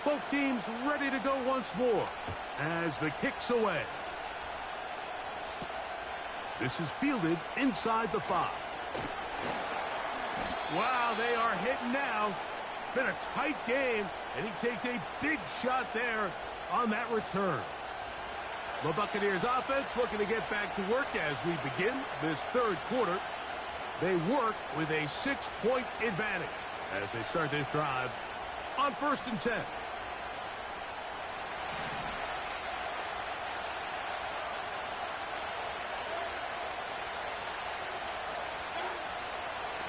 Both teams ready to go once more as the kick's away. This is fielded inside the 5. Wow, they are hitting now. It's been a tight game, and he takes a big shot there on that return. The Buccaneers offense looking to get back to work as we begin this third quarter. They work with a 6-point advantage as they start this drive on 1st and 10.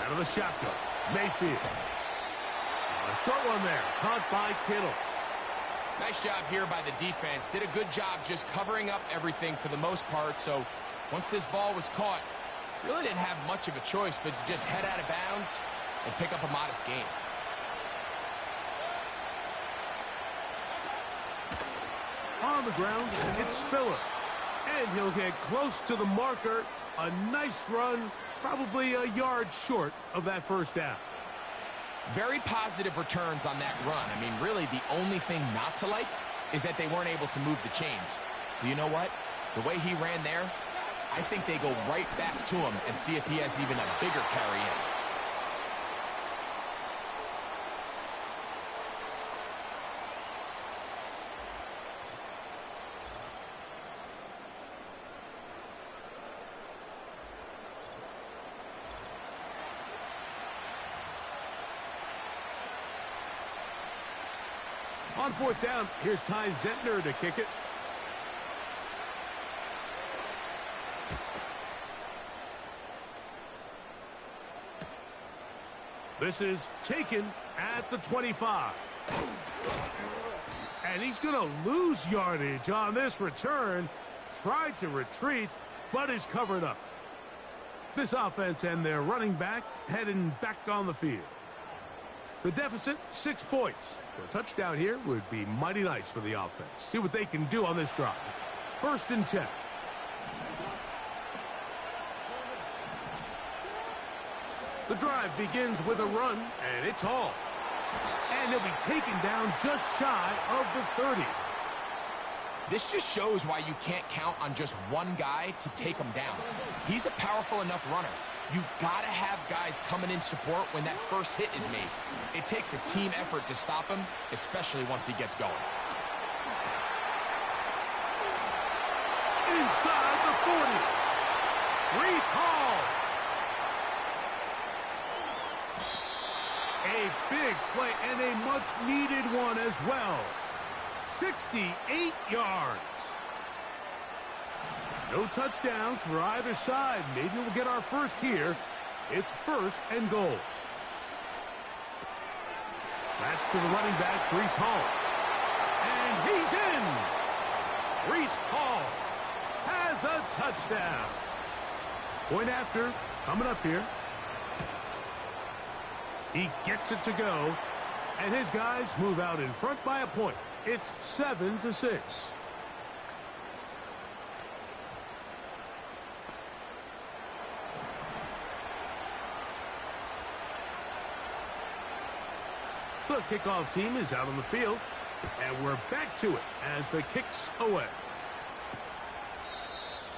Out of the shotgun, Mayfield. A short one there, caught by Kittle. Nice job here by the defense. Did a good job just covering up everything for the most part. So once this ball was caught, really didn't have much of a choice but to just head out of bounds and pick up a modest gain. On the ground, it's Spiller. And he'll get close to the marker. A nice run, probably a yard short of that first down. Very positive returns on that run. I mean, really, the only thing not to like is that they weren't able to move the chains. But you know what? The way he ran there, I think they go right back to him and see if he has even a bigger carry in. On 4th down, here's Ty Zentner to kick it. This is taken at the 25. And he's going to lose yardage on this return. Tried to retreat, but is covered up. This offense and their running back heading back on the field. The deficit, 6 points. A touchdown here would be mighty nice for the offense. See what they can do on this drive. 1st and 10. The drive begins with a run, and it's Hall. And he'll be taken down just shy of the 30. This just shows why you can't count on just one guy to take him down. He's a powerful enough runner. You gotta have guys coming in support when that first hit is made. It takes a team effort to stop him, especially once he gets going. Inside the 40. Breece Hall. A big play and a much-needed one as well. 68 yards. No touchdowns for either side. Maybe we'll get our first here. It's 1st and goal. That's to the running back, Breece Hall. And he's in. Breece Hall has a touchdown. Point after, coming up here. He gets it to go. And his guys move out in front by a point. It's 7-6. The kickoff team is out on the field, and we're back to it as the kick's away.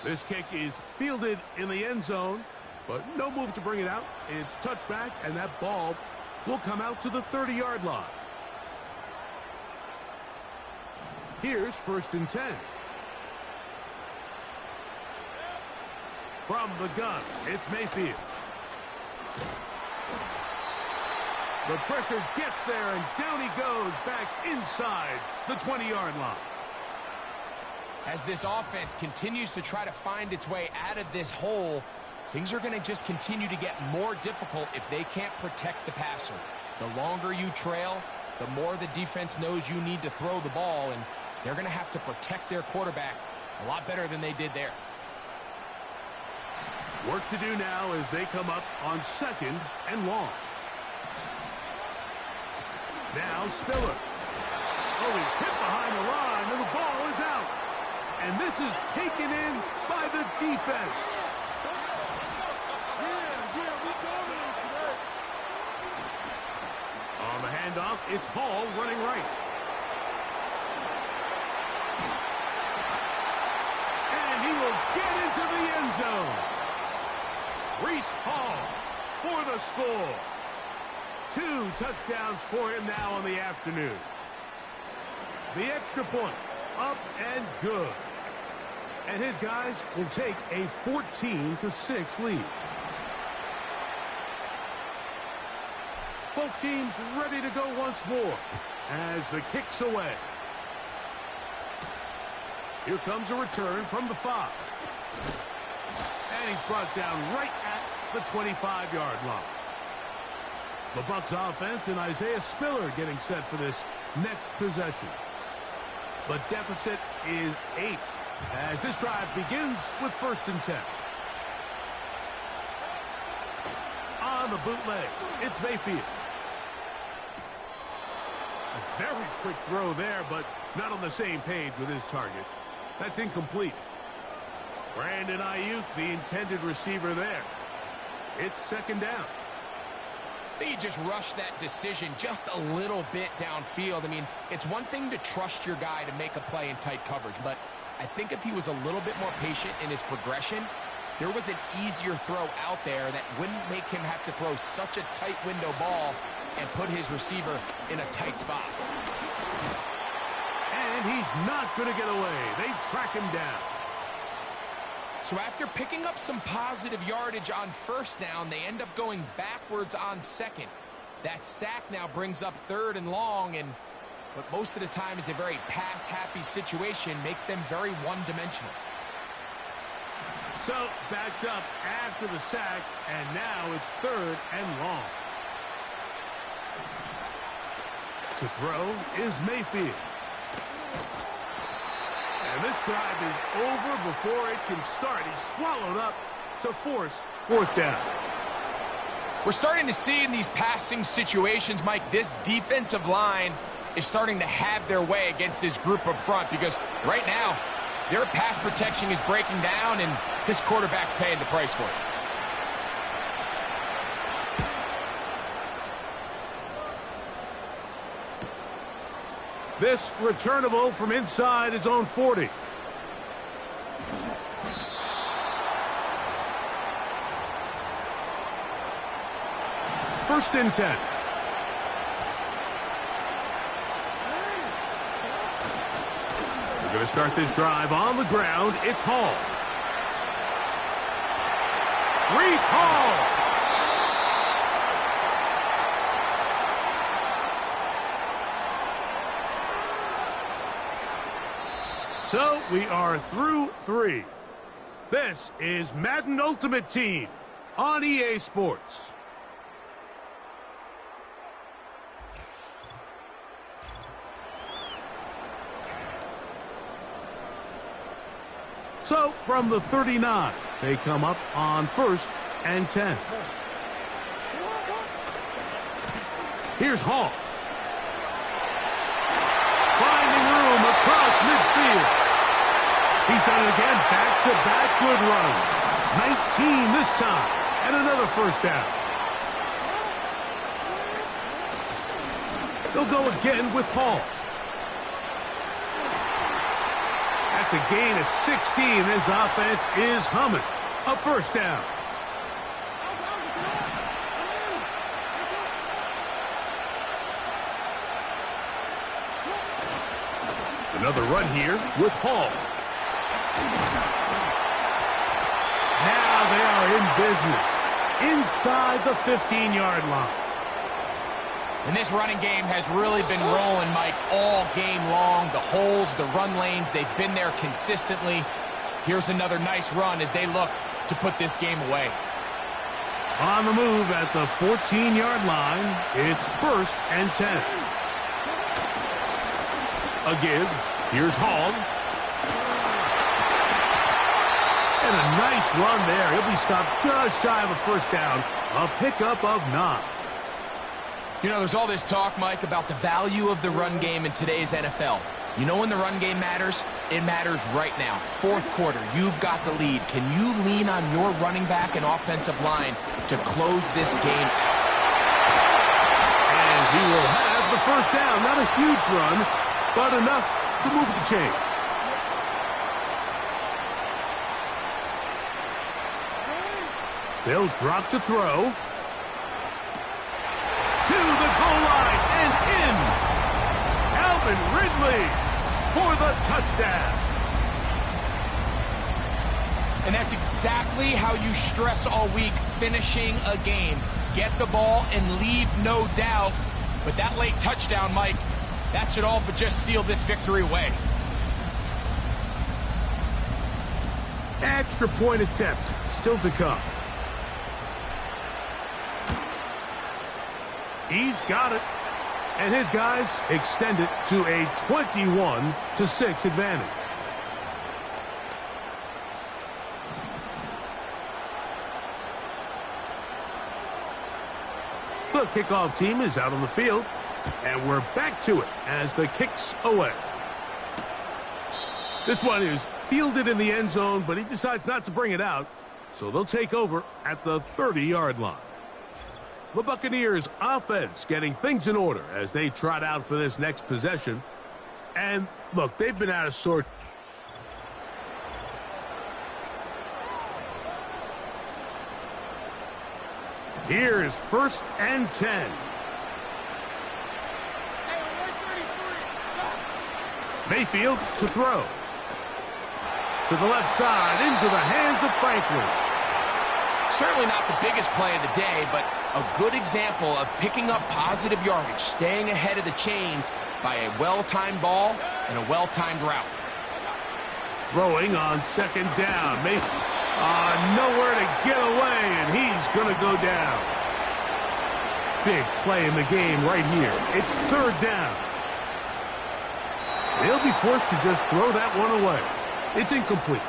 This kick is fielded in the end zone, but no move to bring it out. It's touchback, and that ball will come out to the 30-yard line. Here's 1st and 10. From the gun, it's Mayfield. The pressure gets there, and down he goes back inside the 20-yard line. As this offense continues to try to find its way out of this hole, things are going to just continue to get more difficult if they can't protect the passer. The longer you trail, the more the defense knows you need to throw the ball, and they're going to have to protect their quarterback a lot better than they did there. Work to do now as they come up on 2nd and long. Now Spiller. Oh, he's hit behind the line, and the ball is out. And this is taken in by the defense. On the handoff, it's Hall running right. Reese Hall for the score. 2 touchdowns for him now on the afternoon. The extra point, up and good. And his guys will take a 14-6 lead. Both teams ready to go once more as the kick's away. Here comes a return from the 5. And he's brought down right at the 25-yard line. The Bucs offense and Isaiah Spiller getting set for this next possession. The deficit is 8 as this drive begins with 1st and 10. On the bootleg, it's Mayfield. A very quick throw there, but not on the same page with his target. That's incomplete. Brandon Ayuk, the intended receiver there. It's 2nd down. I think he just rushed that decision just a little bit downfield. I mean, it's one thing to trust your guy to make a play in tight coverage, but I think if he was a little bit more patient in his progression, there was an easier throw out there that wouldn't make him have to throw such a tight window ball and put his receiver in a tight spot. And he's not going to get away. They track him down. So after picking up some positive yardage on 1st down, they end up going backwards on 2nd. That sack now brings up 3rd and long, and but most of the time is a very pass-happy situation, makes them very one-dimensional. So backed up after the sack, and now it's 3rd and long. To throw is Mayfield. And this drive is over before it can start. He's swallowed up to force 4th down. We're starting to see in these passing situations, Mike, this defensive line is starting to have their way against this group up front because right now their pass protection is breaking down and this quarterback's paying the price for it. This returnable from inside his own 40. First and 10. We're going to start this drive on the ground. It's Hall. Reese Hall. So we are through 3. This is Madden Ultimate Team on EA Sports. So from the 39, they come up on 1st and 10. Here's Hall. Finding room across midfield. He's done it again, back-to-back good runs. 19 this time, and another 1st down. They'll go again with Hall. That's a gain of 16. This offense is humming. A 1st down. Another run here with Hall. Now they are in business inside the 15-yard line. And this running game has really been rolling, Mike, all game long. The holes, the run lanes, they've been there consistently. Here's another nice run as they look to put this game away. On the move at the 14-yard line, it's 1st and 10. A give. Here's Hall. And a nice run there. He'll be stopped just shy of a 1st down. A pickup of 9. You know, there's all this talk, Mike, about the value of the run game in today's NFL. You know when the run game matters? It matters right now. 4th quarter, you've got the lead. Can you lean on your running back and offensive line to close this game? And he will have the 1st down. Not a huge run, but enough to move the chains. They'll drop to throw. To the goal line and in. Calvin Ridley for the touchdown. And that's exactly how you stress all week, finishing a game. Get the ball and leave no doubt. But that late touchdown, Mike, that should all but just seal this victory away. Extra point attempt still to come. He's got it. And his guys extend it to a 21-6 advantage. The kickoff team is out on the field. And we're back to it as the kick's away. This one is fielded in the end zone, but he decides not to bring it out. So they'll take over at the 30-yard line. The Buccaneers offense getting things in order as they trot out for this next possession. And look, they've been out of sorts. Here's 1st and 10. Mayfield to throw. To the left side, into the hands of Franklin. Certainly not the biggest play of the day, but a good example of picking up positive yardage, staying ahead of the chains by a well-timed ball and a well-timed route. Throwing on 2nd down. Mayfield nowhere to get away, and he's going to go down. Big play in the game right here. It's 3rd down. They'll be forced to just throw that one away. It's incomplete.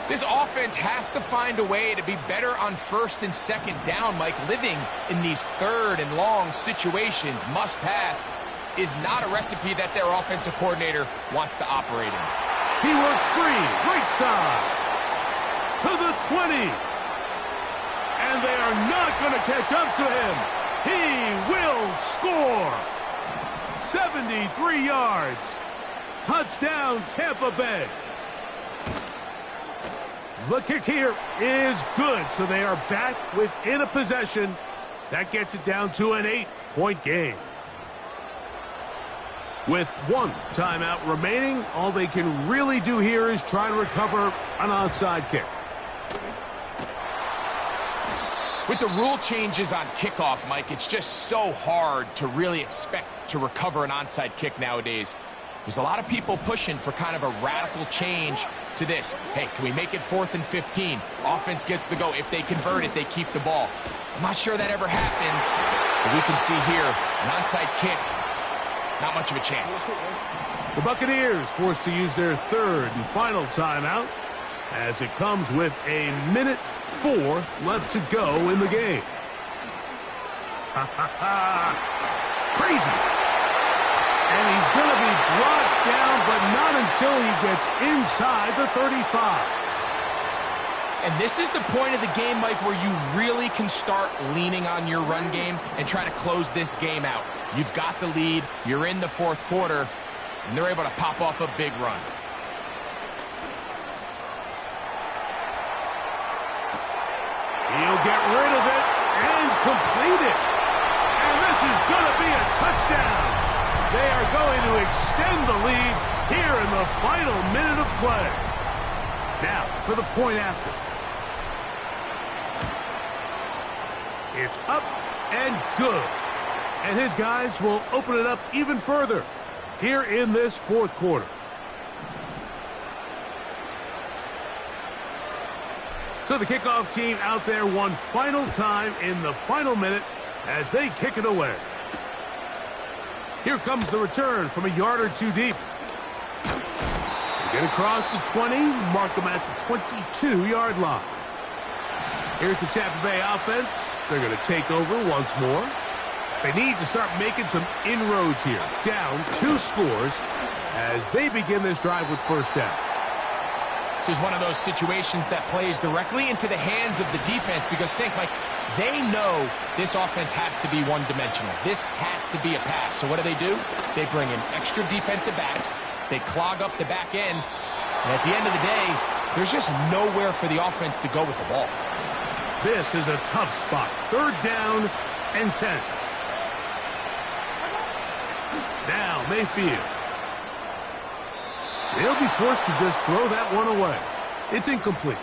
This offense has to find a way to be better on 1st and 2nd down, Mike. Living in these 3rd and long situations, must pass, is not a recipe that their offensive coordinator wants to operate in. He works free, right side, to the 20. And they are not going to catch up to him. He will score. 73 yards. Touchdown, Tampa Bay. The kick here is good, so they are back within a possession. That gets it down to an 8-point game. With 1 timeout remaining, all they can really do here is try to recover an onside kick. With the rule changes on kickoff, Mike, it's just so hard to really expect to recover an onside kick nowadays. There's a lot of people pushing for kind of a radical change to this. Hey, can we make it 4th and 15? Offense gets the go. If they convert it, they keep the ball. I'm not sure that ever happens. But we can see here, an onside kick, not much of a chance. The Buccaneers forced to use their 3rd and final timeout as it comes with 1:04 left to go in the game. Crazy. And he's going to be brought down, but not until he gets inside the 35. And this is the point of the game, Mike, where you really can start leaning on your run game and try to close this game out. You've got the lead, you're in the 4th quarter, and they're able to pop off a big run. He'll get rid of it and complete it. And this is going to be a touchdown. They are going to extend the lead here in the final minute of play. Now, for the point after. It's up and good. And his guys will open it up even further here in this 4th quarter. So the kickoff team out there one final time in the final minute as they kick it away. Here comes the return from a yard or 2 deep. They get across the 20, mark them at the 22-yard line. Here's the Tampa Bay offense. They're going to take over once more. They need to start making some inroads here. Down 2 scores as they begin this drive with 1st down. This is one of those situations that plays directly into the hands of the defense because think, Mike, they know this offense has to be one-dimensional. This has to be a pass. So what do? They bring in extra defensive backs. They clog up the back end. And at the end of the day, there's just nowhere for the offense to go with the ball. This is a tough spot. 3rd down and 10. Now Mayfield. They'll be forced to just throw that one away. It's incomplete.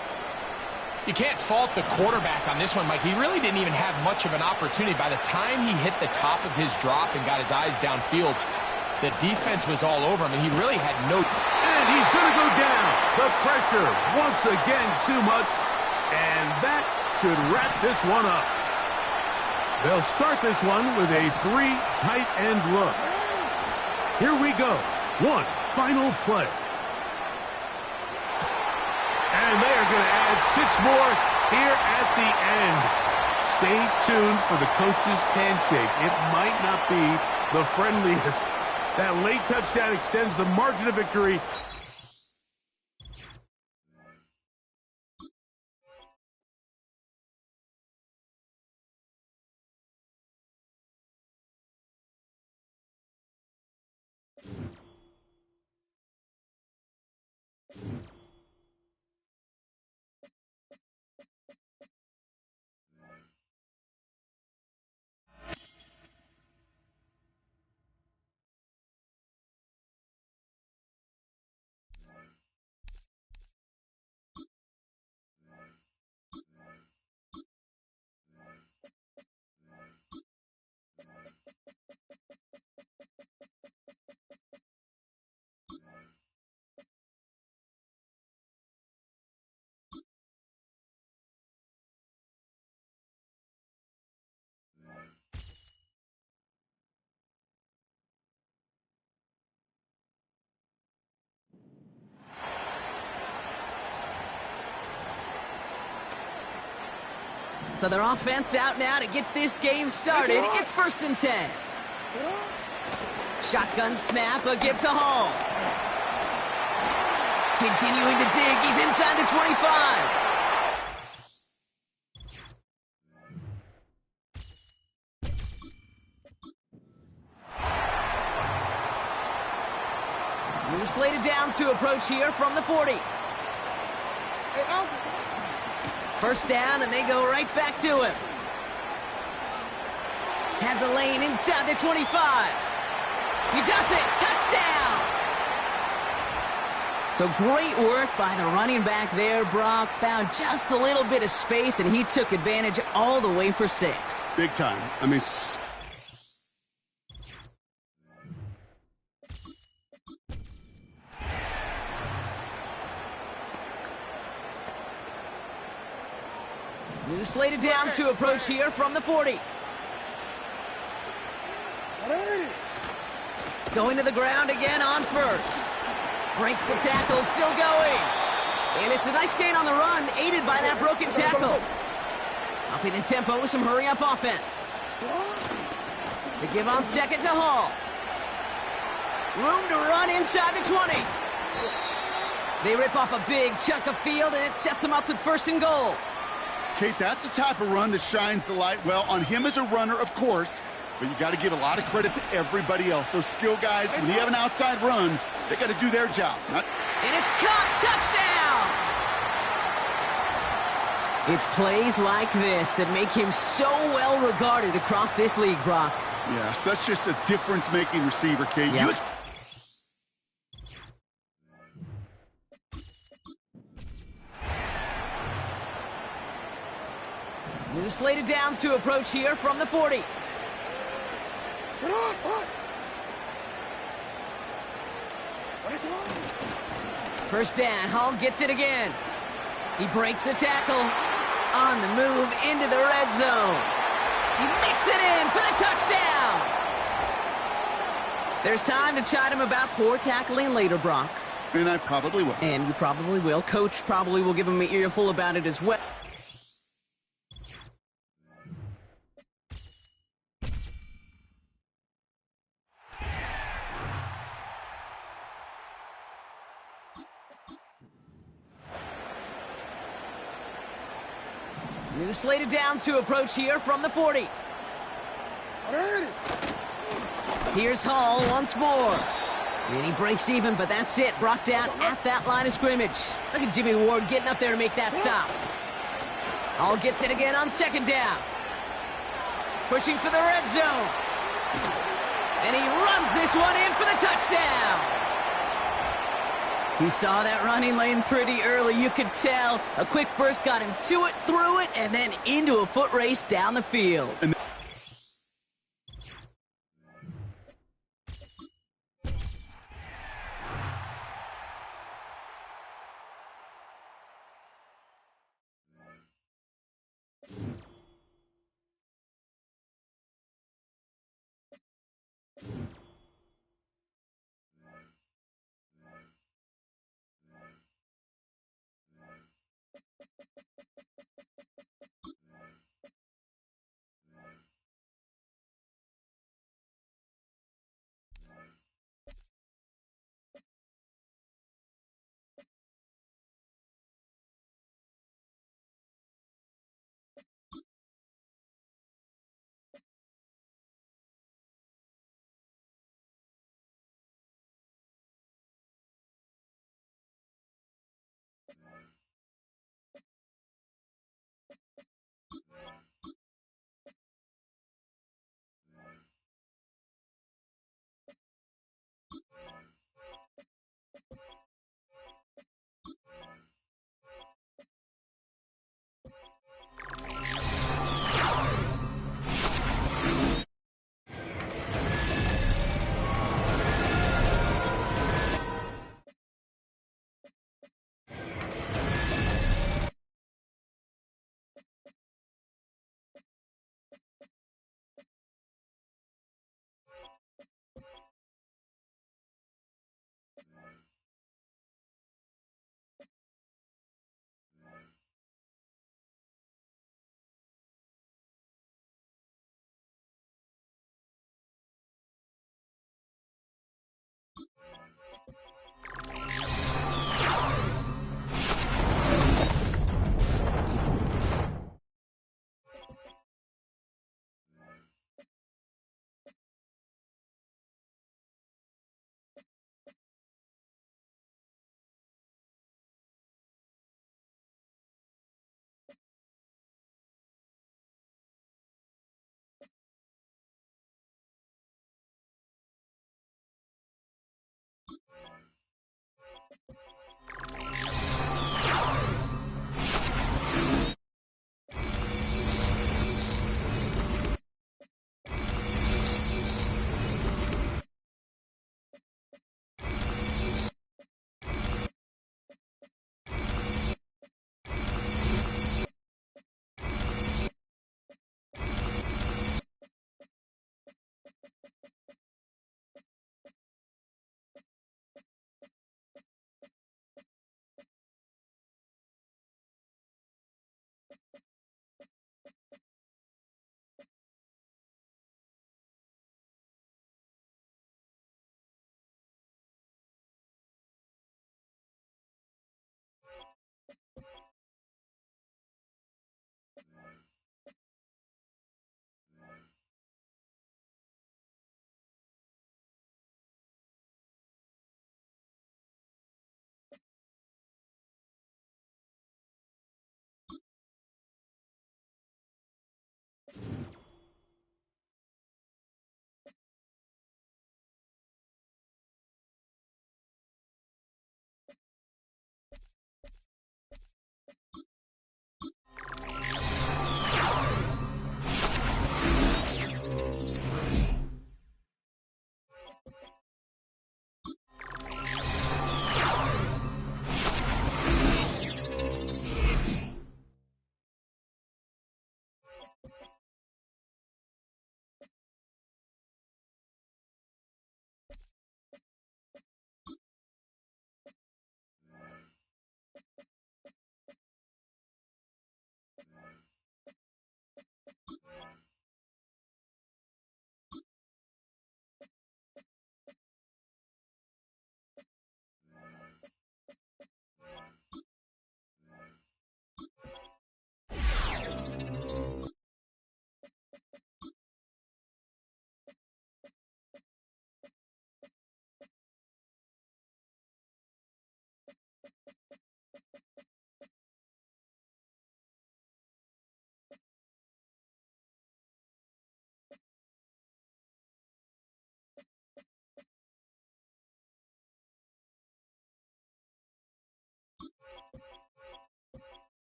You can't fault the quarterback on this one, Mike. He really didn't even have much of an opportunity. By the time he hit the top of his drop and got his eyes downfield, the defense was all over him, and he really had no... And he's going to go down. The pressure, once again, too much. And that should wrap this one up. They'll start this one with a 3 tight end look. Here we go. One final play. And they are going to add 6 more here at the end. Stay tuned for the coach's handshake. It might not be the friendliest. That late touchdown extends the margin of victory. So their offense out now to get this game started. It's 1st and 10. Shotgun snap, a give to Hall. Continuing to dig, he's inside the 25. New slated downs to approach here from the 40. 1st down, and they go right back to him. Has a lane inside the 25. He does it. Touchdown. So great work by the running back there, Brock. Found just a little bit of space, and he took advantage all the way for 6. Big time. I mean... New slated downs to approach here from the 40. Going to the ground again on 1st. Breaks the tackle, still going. And it's a nice gain on the run, aided by that broken tackle. Upping the tempo with some hurry-up offense. The give on 2nd to Hall. Room to run inside the 20. They rip off a big chunk of field, and it sets them up with 1st and goal. Kate, that's the type of run that shines the light well on him as a runner, of course, but you got to give a lot of credit to everybody else. Those skill guys, when you have an outside run, they got to do their job. And it's caught. Touchdown! It's plays like this that make him so well regarded across this league, Brock. Yeah, such just a difference-making receiver, Kate. Yep. New slated downs to approach here from the 40. First down, Hall gets it again. He breaks a tackle. On the move into the red zone. He makes it in for the touchdown. There's time to chide him about poor tackling later, Brock. And I probably will. And you probably will. Coach probably will give him an earful about it as well. New slated downs to approach here from the 40. Here's Hall once more. And he breaks even, but that's it. Brought down at that line of scrimmage. Look at Jimmy Ward getting up there to make that stop. All gets it again on second down. Pushing for the red zone. And he runs this one in for the touchdown. He saw that running lane pretty early, you could tell. A quick burst got him to it, through it, and then into a foot race down the field.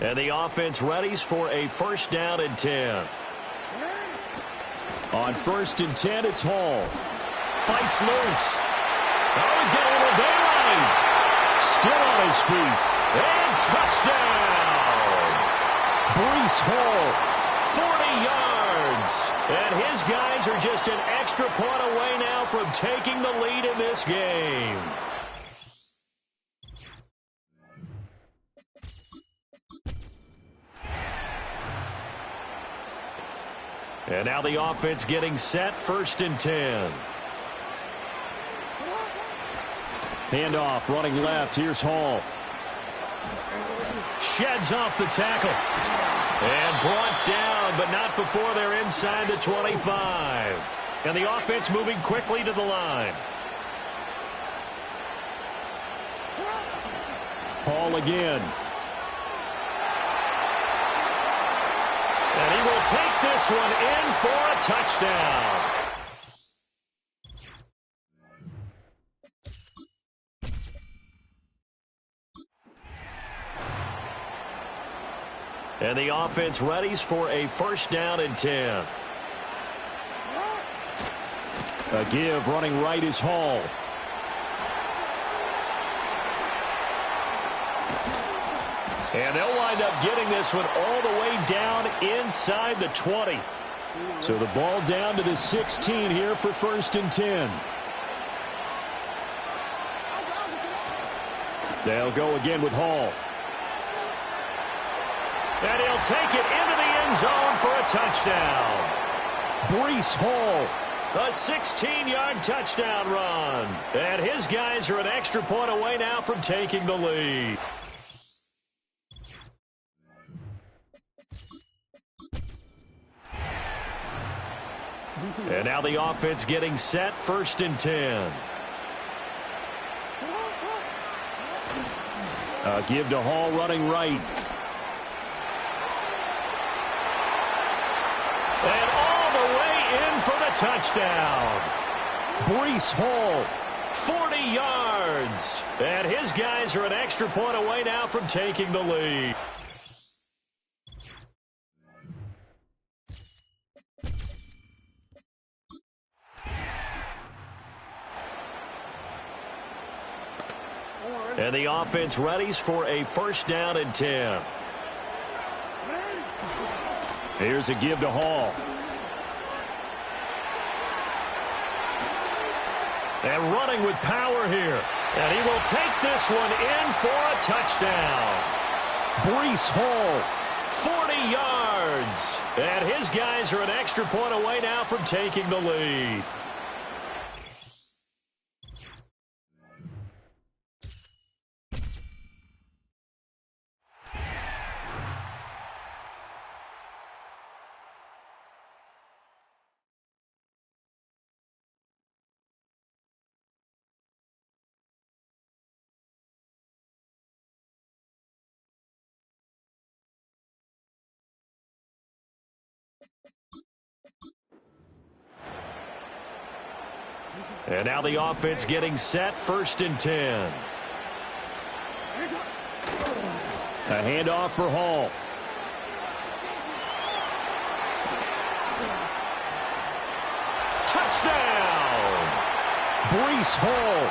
And the offense readies for a first down and 10. On first and 10, it's Hall. Fights loose. Oh, he's got a little daylight. Still on his feet. And touchdown. Breece Hall, 40 yards. And his guys are just an extra point away now from taking the lead in this game. And now the offense getting set, first and 10. Handoff, running left. Here's Hall. Sheds off the tackle. And brought down, but not before they're inside the 25. And the offense moving quickly to the line. Hall again. And he will take this one in for a touchdown. And the offense readies for a first down and 10. A give, running right is Hall. And they'll wind up getting this one all the way down inside the 20. So the ball down to the 16 here for first and 10. They'll go again with Hall. And he'll take it into the end zone for a touchdown. Breece Hall, a 16-yard touchdown run. And his guys are an extra point away now from taking the lead. And now the offense getting set, first and 10. A give to Hall, running right. And a touchdown. Breece Hall, 40 yards. And his guys are an extra point away now from taking the lead. And the offense readies for a first down and 10. Here's a give to Hall. And running with power here. And he will take this one in for a touchdown. Breece Hall, 40 yards. And his guys are an extra point away now from taking the lead. And now the offense getting set, first and 10. A handoff for Hall. Touchdown! Breece Hall,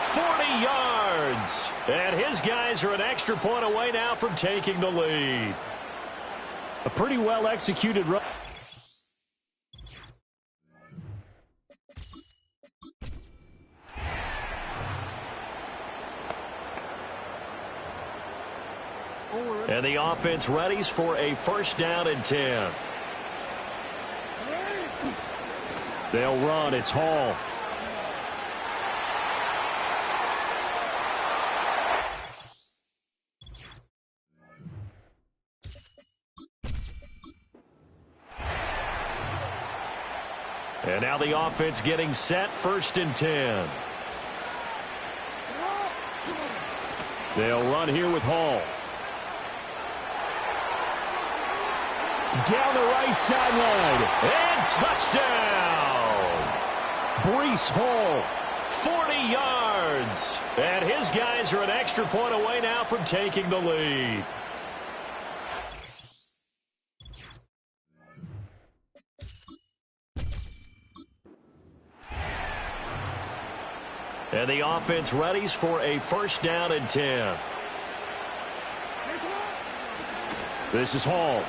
40 yards. And his guys are an extra point away now from taking the lead. A pretty well-executed run. And the offense readies for a first down and 10. They'll run. It's Hall. And now the offense getting set, first and 10. They'll run here with Hall. Down the right sideline. And touchdown! Breece Hall, 40 yards. And his guys are an extra point away now from taking the lead. And the offense readies for a first down and 10. This is Hall.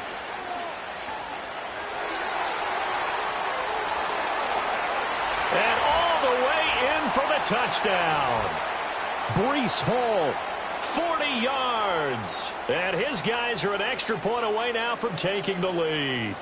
And all the way in for the touchdown. Breece Hall, 40 yards. And his guys are an extra point away now from taking the lead.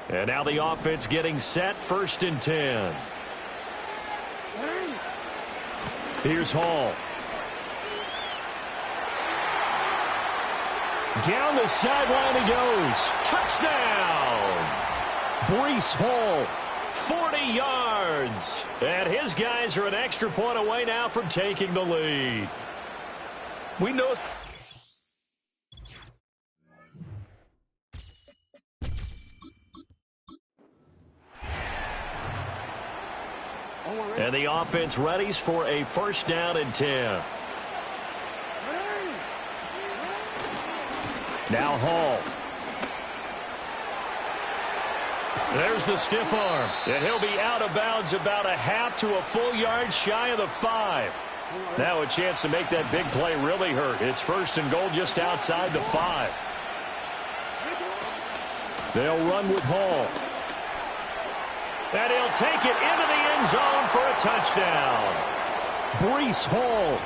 And now the offense getting set, first and 10. Here's Hall. Down the sideline he goes. Touchdown! Breece Hall, 40 yards. And his guys are an extra point away now from taking the lead. We know. And the offense readies for a first down and 10. Now Hall. There's the stiff arm. And he'll be out of bounds about a half to a full yard shy of the 5. Now a chance to make that big play really hurt. It's first and goal just outside the 5. They'll run with Hall. And he'll take it into the end zone for a touchdown. Breece Hall,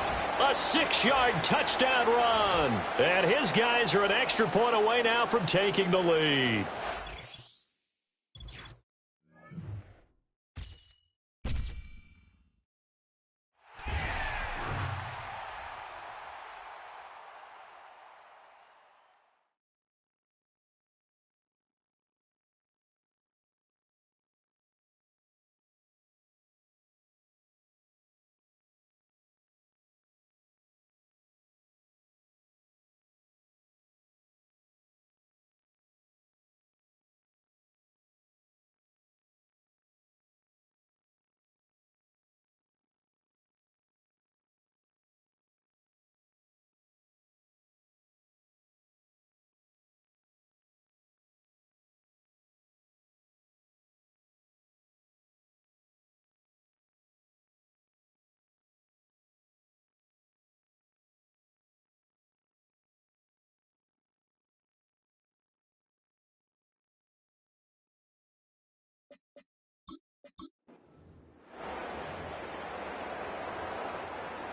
a 6-yard touchdown run. And his guys are an extra point away now from taking the lead.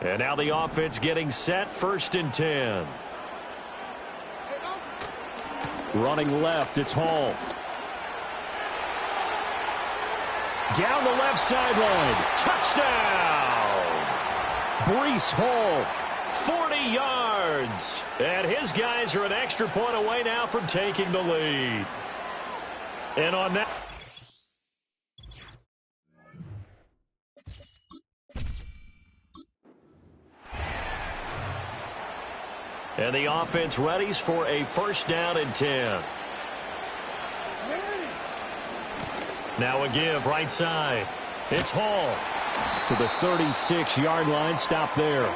And now the offense getting set, 1st and 10. Running left, it's Hall. Down the left sideline. Touchdown! Breece Hall, 40 yards. And his guys are an extra point away now from taking the lead. And on that... And the offense readies for a 1st down and 10. Now a give right side. It's Hall to the 36-yard line. Stop there.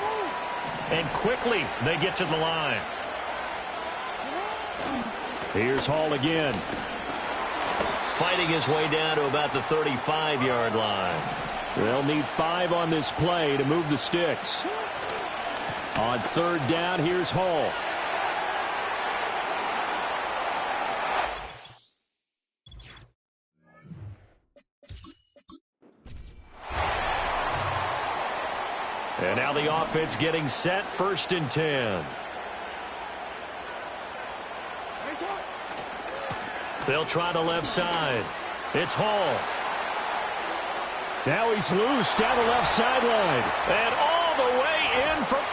And quickly they get to the line. Here's Hall again. Fighting his way down to about the 35-yard line. They'll need 5 on this play to move the sticks. On 3rd down, here's Hall. And now the offense getting set, 1st and 10. They'll try the left side. It's Hall. Now he's loose down the left sideline. And all the way in from...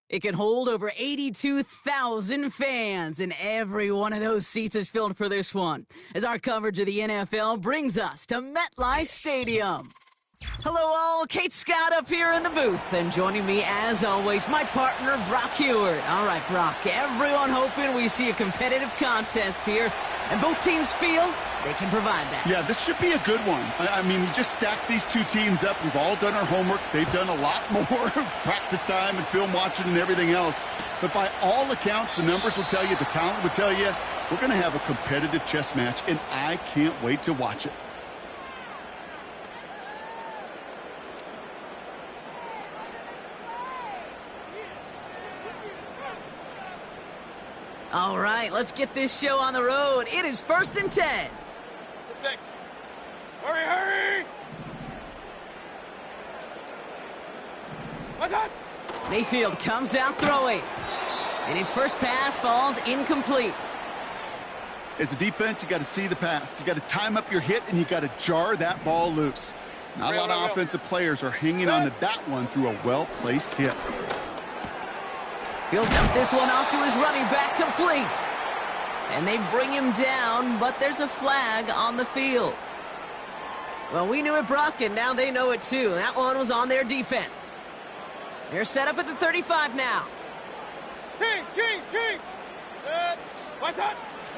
It can hold over 82,000 fans, and every one of those seats is filled for this one, as our coverage of the NFL brings us to MetLife Stadium. Hello all, Kate Scott up here in the booth, and joining me as always, my partner Brock Heward. All right, Brock, everyone hoping we see a competitive contest here, and both teams feel they can provide that. Yeah, this should be a good one. I mean, you just stack these two teams up. We've all done our homework. They've done a lot more practice time and film watching and everything else. But by all accounts, the numbers will tell you, the talent will tell you, we're going to have a competitive chess match, and I can't wait to watch it. All right, let's get this show on the road. It is 1st and 10. Hurry, hurry! What's up? Mayfield comes out throwing, and his first pass falls incomplete. As a defense, you got to see the pass. You got to time up your hit, and you got to jar that ball loose. Not a lot of offensive players are hanging on to that one through a well-placed hit. He'll dump this one off to his running back, complete. And they bring him down, but there's a flag on the field. Well, we knew it, Brock, and now they know it too. That one was on their defense. They're set up at the 35 now. Kings! What's up?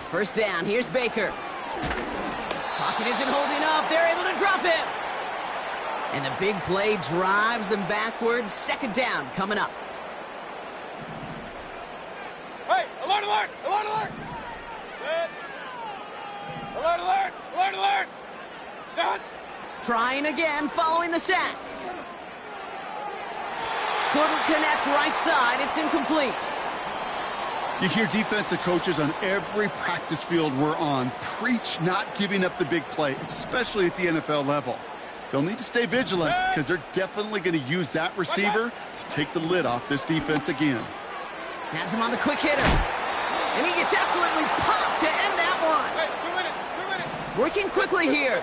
First down, here's Baker. Pocket isn't holding up. They're able to drop him. And the big play drives them backwards. Second down coming up. Hey, alert, alert! Alert, alert! Alert, alert! Alert, alert! Done! Trying again, following the sack. Couldn't connect right side. It's incomplete. You hear defensive coaches on every practice field we're on preach not giving up the big play, especially at the NFL level. They'll need to stay vigilant because they're definitely going to use that receiver to take the lid off this defense again. Has him on the quick hitter. And he gets absolutely popped to end that one. Hey, 2 minutes. Working quickly here.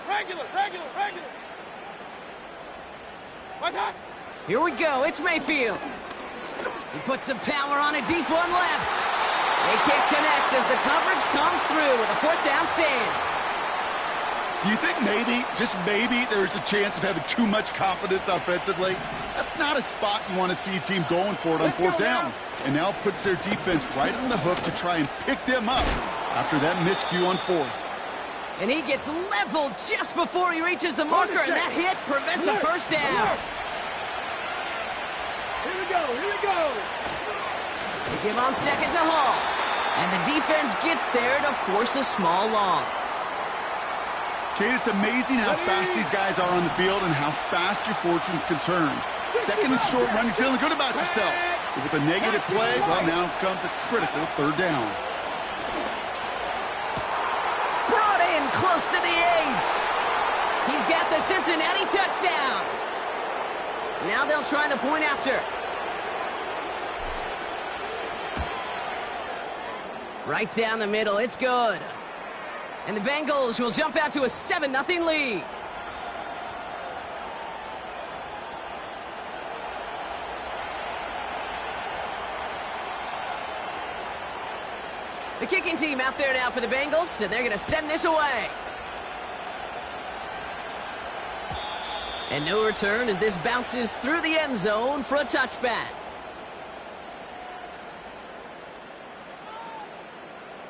Regular. What's up? Here we go. It's Mayfield. He puts some power on a deep one left. They can't connect as the coverage comes through with a 4th down stand. Do you think maybe, just maybe, there's a chance of having too much confidence offensively? That's not a spot you want to see a team going for it on 4th down. And now puts their defense right on the hook to try and pick them up after that miscue on 4th. And he gets leveled just before he reaches the marker, and that hit prevents a first down. Here we go. They give on second to Hall. And the defense gets there to force a small loss. Kate, it's amazing how fast these guys are on the field and how fast your fortunes can turn. Second and short run, you're feeling good about yourself. But with a negative play, well, now comes a critical 3rd down. Brought in close to the 8. He's got the Cincinnati touchdown. Now they'll try the point after. Right down the middle, it's good. And the Bengals will jump out to a 7-0 lead. The kicking team out there now for the Bengals, and they're going to send this away. And no return as this bounces through the end zone for a touchback.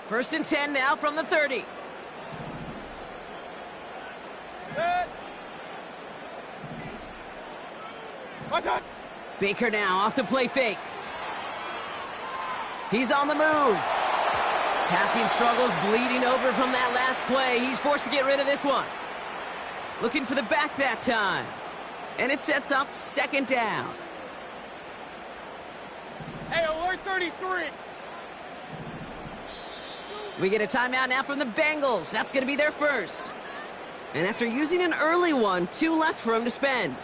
First and 10 now from the 30. What's up? Baker now off the play fake. He's on the move. Passing struggles bleeding over from that last play. He's forced to get rid of this one. Looking for the back that time. And it sets up second down. Hey, alert 33. We get a timeout now from the Bengals. That's going to be their first. And after using an early one, 2 left for him to spend.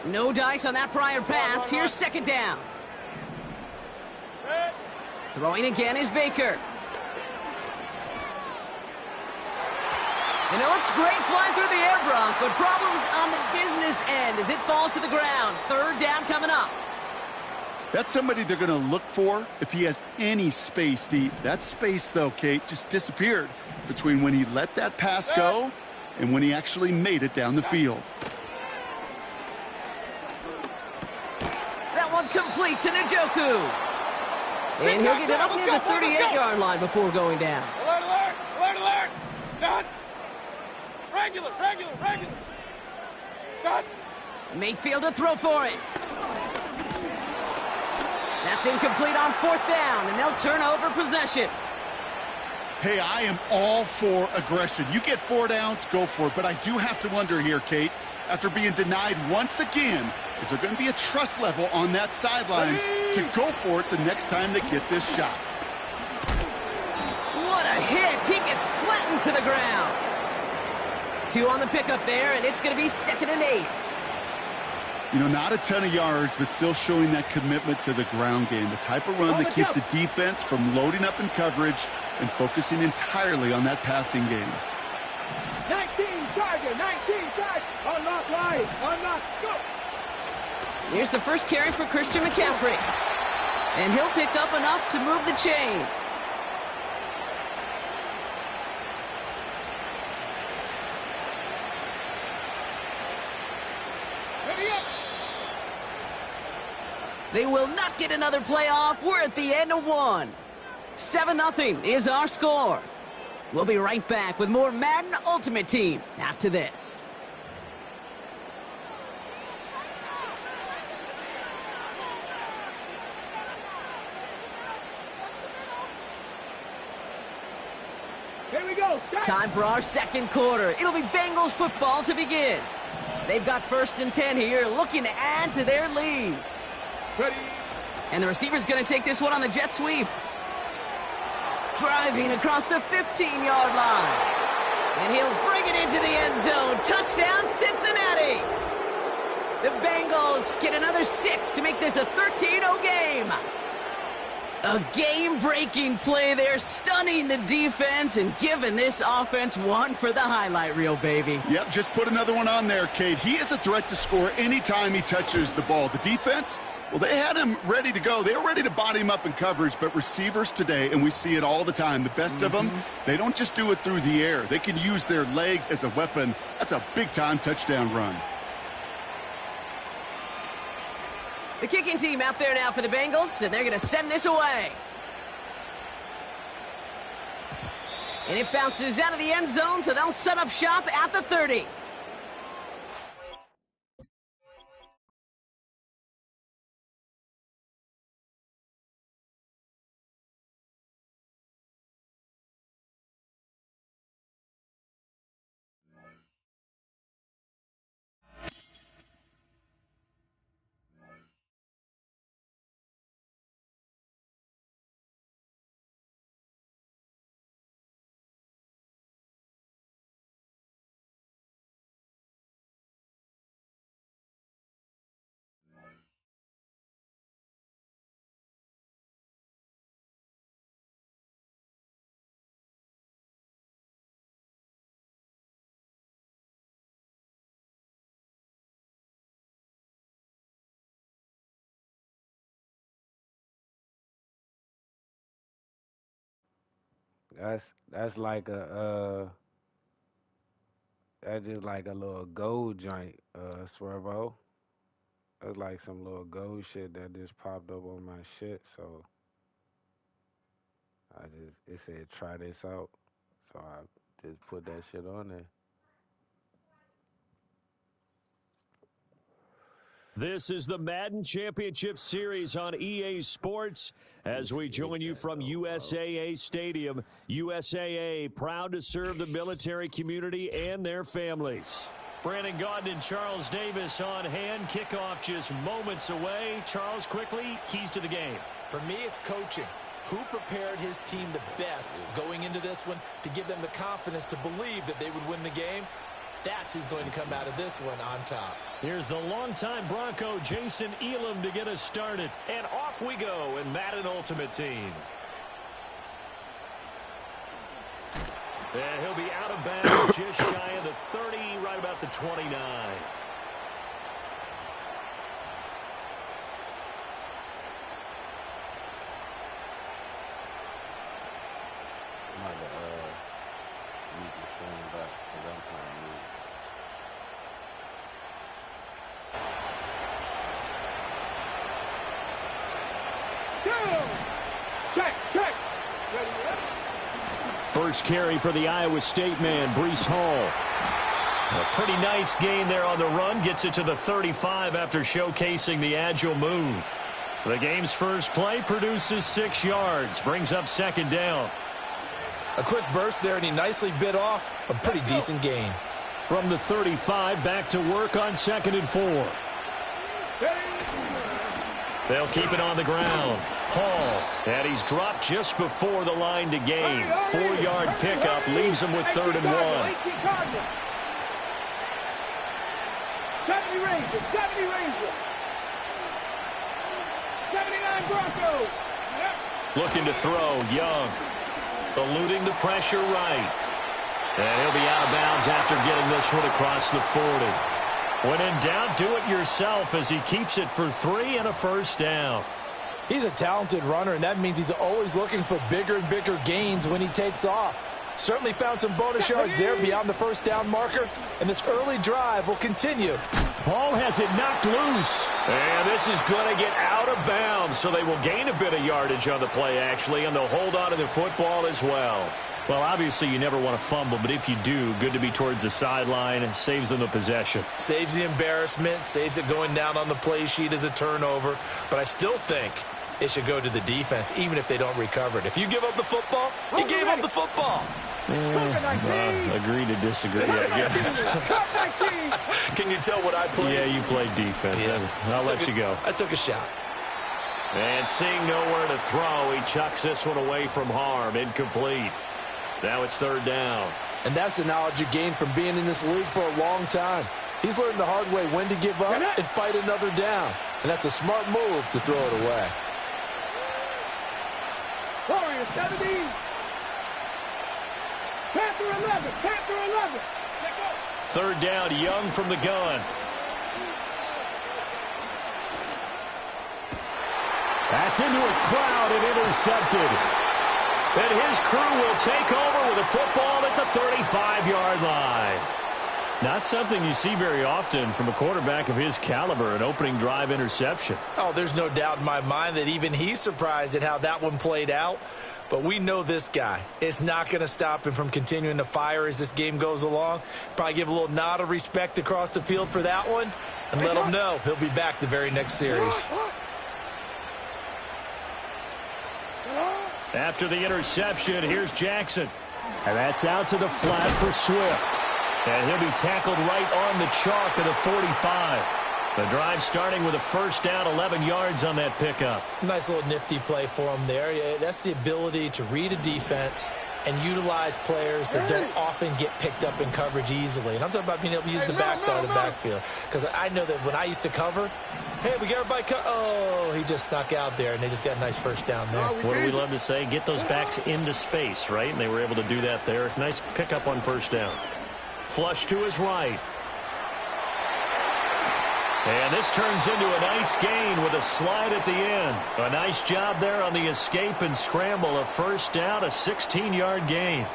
No dice on that prior pass. Here's second down. Throwing again is Baker. And it looks great flying through the air, Bronk, but problems on the business end as it falls to the ground. Third down coming up. That's somebody they're going to look for if he has any space deep. That space, though, Kate, just disappeared between when he let that pass go and when he actually made it down the field. That one complete to Njoku. And he'll get it up near the 38-yard line before going down. Alert, alert, alert, alert. Done. Regular. Done. Mayfield to throw for it. That's incomplete on fourth down, and they'll turn over possession. Hey, I am all for aggression. You get 4 downs, go for it. But I do have to wonder here, Kate, after being denied once again, is there going to be a trust level on that sidelines to go for it the next time they get this shot? What a hit. He gets flattened to the ground. 2 on the pickup there, and it's going to be 2nd and 8. You know, not a ton of yards, but still showing that commitment to the ground game. The type of run that keeps the defense from loading up in coverage and focusing entirely on that passing game. 19 target. Unlock line. Unlock. Go. Here's the first carry for Christian McCaffrey. And he'll pick up enough to move the chains. They will not get another playoff. We're at the end of one. 7-0 is our score. We'll be right back with more Madden Ultimate Team after this. Here we go. Time for our second quarter. It'll be Bengals football to begin. They've got 1st and 10 here, looking to add to their lead. Ready. And the receiver's going to take this one on the jet sweep. Driving across the 15-yard line. And he'll bring it into the end zone. Touchdown, Cincinnati. The Bengals get another 6 to make this a 13-0 game. A game-breaking play there, stunning the defense and giving this offense one for the highlight reel, baby. Yep, just put another one on there, Kate. He is a threat to score anytime he touches the ball. The defense, well, they had him ready to go. They were ready to body him up in coverage, but receivers today, and we see it all the time, the best of them, they don't just do it through the air. They can use their legs as a weapon. That's a big-time touchdown run. The kicking team out there now for the Bengals, and they're going to send this away. And it bounces out of the end zone, so they'll set up shop at the 30. That's like that's just like a little gold joint, Swervo. That's like some little gold shit that just popped up on my shit, so it said try this out. So I just put that shit on there. This is the Madden Championship Series on EA Sports as we join you from USAA Stadium. USAA, proud to serve the military community and their families. Brandon Gaudin and Charles Davis on hand. Kickoff just moments away. Charles, quickly, keys to the game. For me, it's coaching. Who prepared his team the best going into this one to give them the confidence to believe that they would win the game? That's who's going to come out of this one on top. Here's the longtime Bronco, Jason Elam, to get us started. And off we go in Madden Ultimate Team. And he'll be out of bounds just shy of the 30, right about the 29. Check. First carry for the Iowa State man, Breece Hall. A pretty nice gain there on the run. Gets it to the 35 after showcasing the agile move. The game's first play produces 6 yards. Brings up second down. A quick burst there, and he nicely bit off a pretty decent gain. From the 35, back to work on 2nd and 4. They'll keep it on the ground. Hall, and he's dropped just before the line to gain. 4-yard pickup leaves him with 3rd and 1. 70 Rangers. 79 Broncos. Looking to throw, Young. Eluding the pressure right. And he'll be out of bounds after getting this one across the 40. When in doubt, do it yourself as he keeps it for 3 and a first down. He's a talented runner, and that means he's always looking for bigger and bigger gains when he takes off. Certainly found some bonus yards there beyond the first down marker, and this early drive will continue. Ball has it knocked loose. And this is going to get out of bounds, so they will gain a bit of yardage on the play, actually, and they'll hold on to the football as well. Well, obviously, you never want to fumble, but if you do, good to be towards the sideline. It saves them the possession. Saves the embarrassment, saves it going down on the play sheet as a turnover. But I still think it should go to the defense, even if they don't recover it. If you give up the football, you gave up the football. Agree to disagree, I guess. Can you tell what I played? Yeah, you played defense. Yeah. I'll let you go. I took a shot. And seeing nowhere to throw, he chucks this one away from harm. Incomplete. Now it's 3rd down. And that's the knowledge you gain from being in this league for a long time. He's learned the hard way when to give up and fight another down. And that's a smart move to throw it away. Warriors 17. Panther 11. 3rd down, Young from the gun. That's into a crowd and intercepted. And his crew will take over with a football at the 35-yard line. Not something you see very often from a quarterback of his caliber, an opening drive interception. Oh, there's no doubt in my mind that even he's surprised at how that one played out. But we know this guy. It's not going to stop him from continuing to fire as this game goes along. Probably give a little nod of respect across the field for that one and let him know he'll be back the very next series. After the interception, here's Jackson. And that's out to the flat for Swift. And he'll be tackled right on the chalk of the 45. The drive starting with a first down, 11 yards on that pickup. Nice little nifty play for him there. Yeah, that's the ability to read a defense and utilize players that don't often get picked up in coverage easily. And I'm talking about being able to use the backside of the backfield. Because I know that when I used to cover, hey, we got everybody oh, he just snuck out there, and they just got a nice first down there. What do we love to say? Get those backs into space, right? And they were able to do that there. Nice pickup on first down. Flush to his right. And this turns into a nice gain with a slide at the end. A nice job there on the escape and scramble. A first down, a 16-yard gain.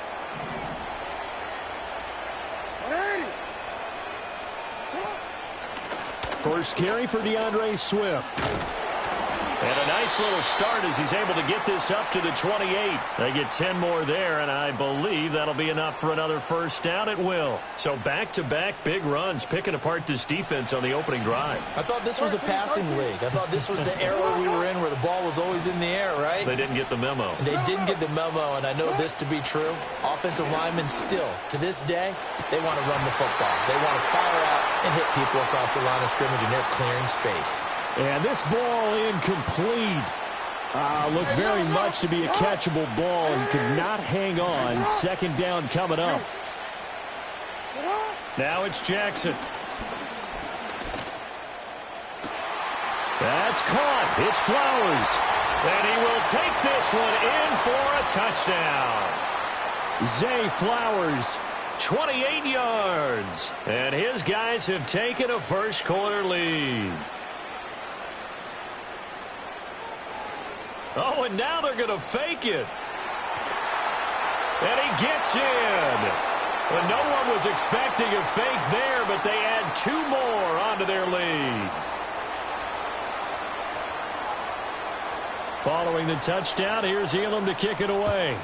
First carry for DeAndre Swift. And a nice little start as he's able to get this up to the 28. They get 10 more there, and I believe that'll be enough for another first down. It will. So back-to-back big runs, picking apart this defense on the opening drive. I thought this was a passing league. I thought this was the era we were in where the ball was always in the air, right? They didn't get the memo. They didn't get the memo, and I know this to be true. Offensive linemen still, to this day, they want to run the football. They want to fire out and hit people across the line of scrimmage, and they're clearing space. And this ball incomplete. Looked very much to be a catchable ball and could not hang on. Second down coming up. Now it's Jackson. That's caught. It's Flowers. And he will take this one in for a touchdown. Zay Flowers, 28 yards. And his guys have taken a first quarter lead. Oh, and now they're going to fake it. And he gets in. Well, no one was expecting a fake there, but they add 2 more onto their lead. Following the touchdown, here's Elam to kick it away.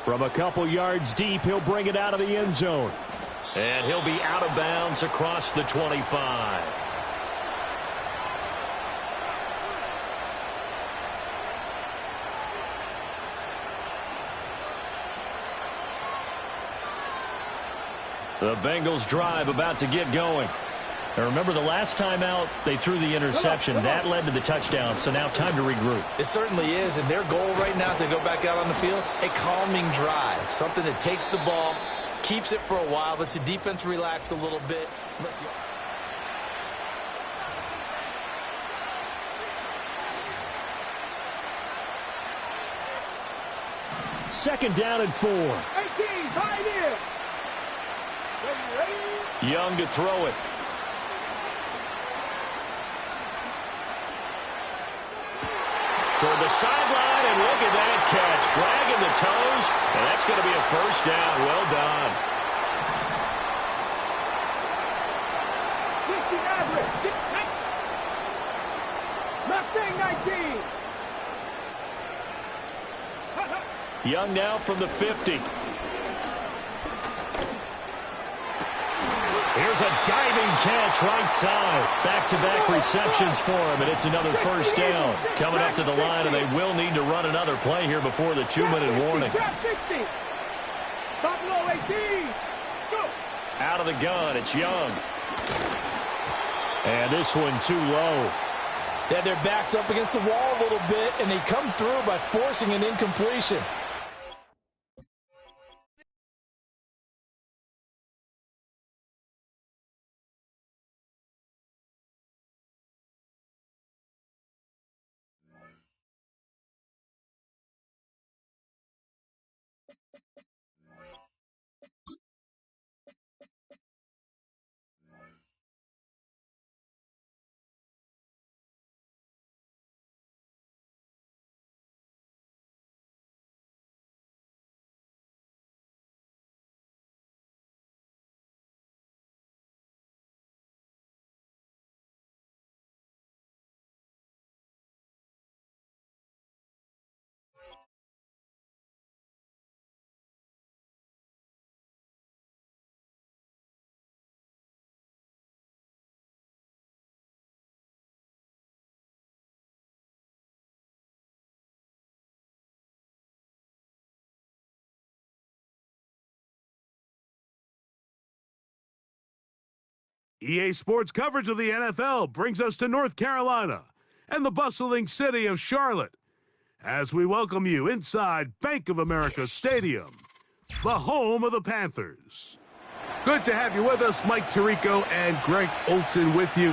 From a couple yards deep, he'll bring it out of the end zone. And he'll be out of bounds across the 25. The Bengals drive about to get going. Now remember, the last time out, they threw the interception. That led to the touchdown, so now time to regroup. It certainly is, and their goal right now as they go back out on the field, a calming drive, something that takes the ball, keeps it for a while, lets the defense relax a little bit. Second down and 4. 18, right here. Ready? Young to throw it. Toward the sideline, and look at that catch. Dragging the toes, and that's going to be a first down. Well done. 60 average. Mustang 19. Young now from the 50. Here's a diving catch right side. Back-to-back receptions for him, and it's another first down. Coming up to the line, and they will need to run another play here before the 2-minute warning. Out of the gun, it's Young. And this one too low. They had their backs up against the wall a little bit, and they come through by forcing an incompletion. EA Sports coverage of the NFL brings us to North Carolina and the bustling city of Charlotte as we welcome you inside Bank of America Stadium, the home of the Panthers. Good to have you with us, Mike Tirico and Greg Olson with you.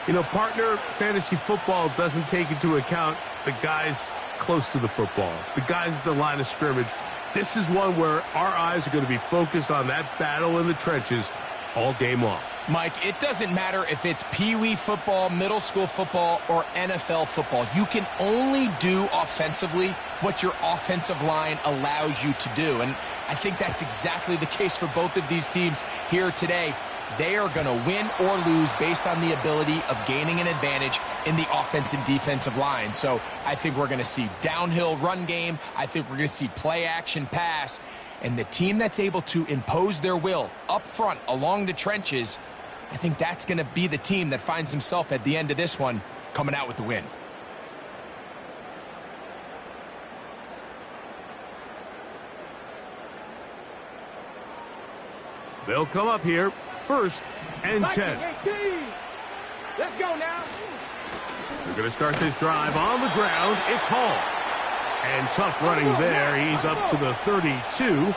You know, partner, fantasy football doesn't take into account the guys close to the football, the guys at the line of scrimmage. This is one where our eyes are going to be focused on that battle in the trenches all game long. Mike, it doesn't matter if it's Pee-wee football, middle school football, or NFL football. You can only do offensively what your offensive line allows you to do. And I think that's exactly the case for both of these teams here today. They are going to win or lose based on the ability of gaining an advantage in the offense and defensive line. So I think we're going to see downhill run game. I think we're going to see play action pass. And the team that's able to impose their will up front along the trenches, I think that's going to be the team that finds himself at the end of this one coming out with the win. They'll come up here, 1st and 10. Let's go now. They're going to start this drive on the ground. It's Hall. And tough running there. He's up to the 32.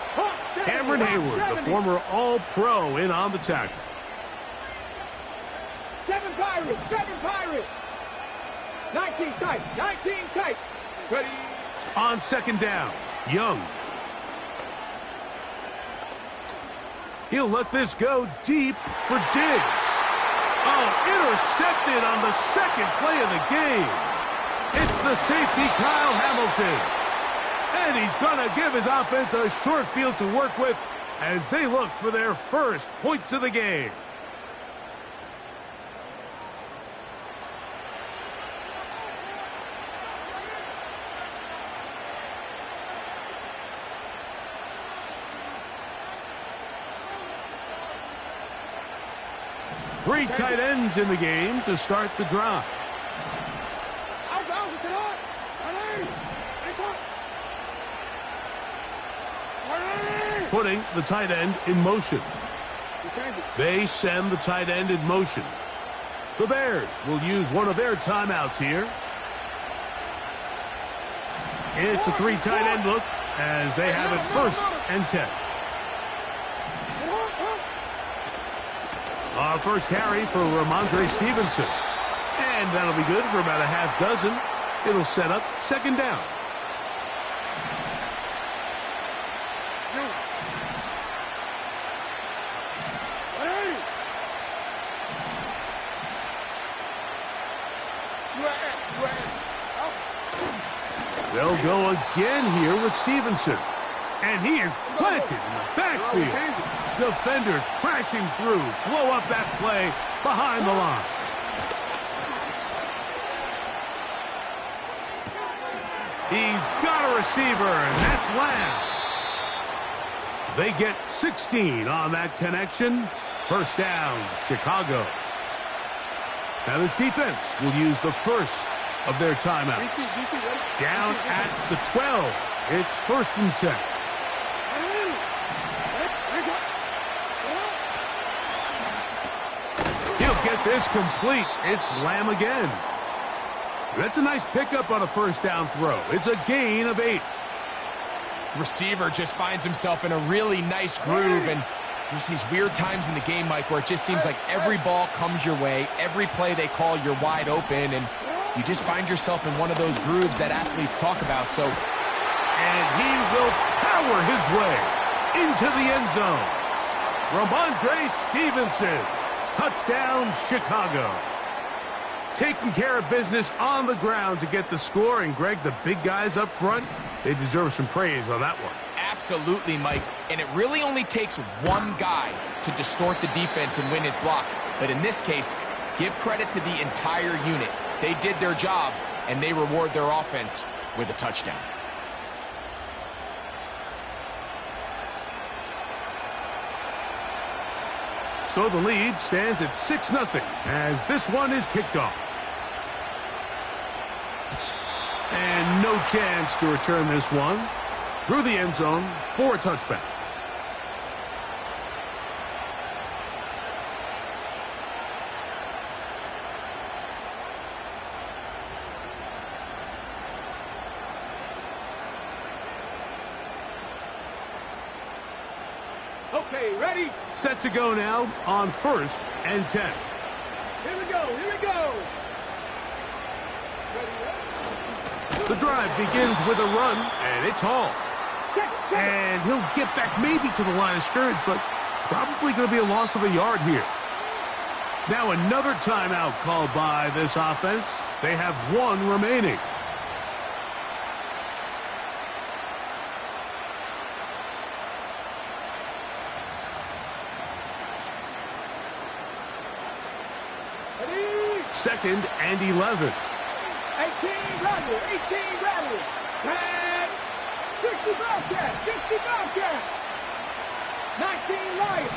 Cameron Hayward, the former All-Pro, in on the tackle. 7 Pirates, 7 Pirates. 19 tight, 19 tight. Ready. On second down, Young. He'll let this go deep for Diggs. Oh, intercepted on the second play of the game. It's the safety, Kyle Hamilton. And he's going to give his offense a short field to work with as they look for their first points of the game. Three tight ends in the game to start the drive. Putting the tight end in motion. They send the tight end in motion. The Bears will use one of their timeouts here. It's a 3 tight end look as they have it 1st and 10. First carry for Ramondre Stevenson. And that'll be good for about a half dozen. It'll set up 2nd down. They'll go again here with Stevenson. And he is planted in the backfield. Defenders crashing through. Blow up that play behind the line. He's got a receiver, and that's Lamb. They get 16 on that connection. 1st down, Chicago. Now this defense will use the first of their timeouts. Down at the 12. It's 1st and 10. He'll get this complete. It's Lamb again. That's a nice pickup on a 1st down throw. It's a gain of 8. Receiver just finds himself in a really nice groove, and there's these weird times in the game, Mike, where it just seems like every ball comes your way, every play they call, you're wide open, and you just find yourself in one of those grooves that athletes talk about. And he will power his way into the end zone. Ramondre Stevenson, touchdown Chicago. Taking care of business on the ground to get the score, and Greg, the big guys up front, they deserve some praise on that one. Absolutely, Mike, and it really only takes one guy to distort the defense and win his block. But in this case, give credit to the entire unit. They did their job, and they reward their offense with a touchdown. So the lead stands at 6-0 as this one is kicked off. And no chance to return this one through the end zone for a touchback. Okay, ready? Set to go now on 1st and 10. Here we go, here we go. The drive begins with a run, and it's Hall. And he'll get back maybe to the line of scrimmage, but probably going to be a loss of a yard here. Now another timeout called by this offense. They have 1 remaining. Ready? 2nd and 11. 18 rattle, 18 rattle. And 65 cat, 65 cat. 19 Lions.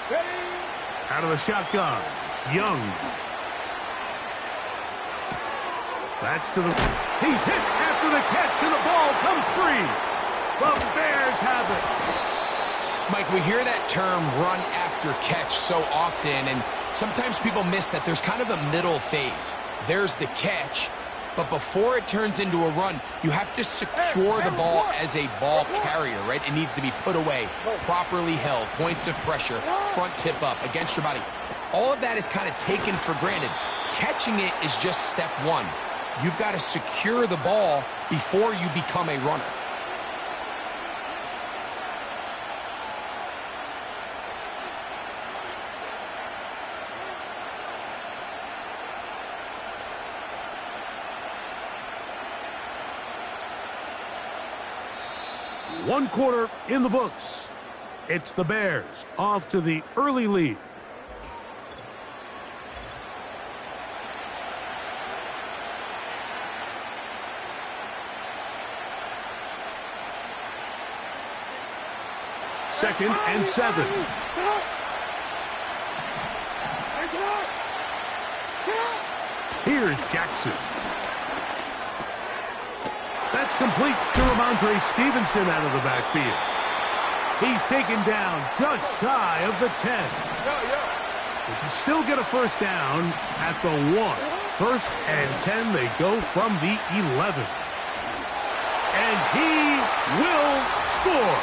Ready? Out of the shotgun, Young. That's to the... He's hit after the catch, and the ball comes free. The Bears have it. Mike, we hear that term run after catch so often, and sometimes people miss that there's kind of a middle phase. There's the catch, But before it turns into a run, you have to secure the ball as a ball carrier, right? It needs to be put away, properly held, points of pressure, front tip up against your body. All of that is kind of taken for granted. Catching it is just step one. You've got to secure the ball before you become a runner. One quarter in the books. It's the Bears off to the early lead. Second and 7. Here's Jackson. That's complete to Ramondre Stevenson out of the backfield. He's taken down just shy of the 10. They can still get a first down at the 1. First and 10, they go from the 11. And he will score.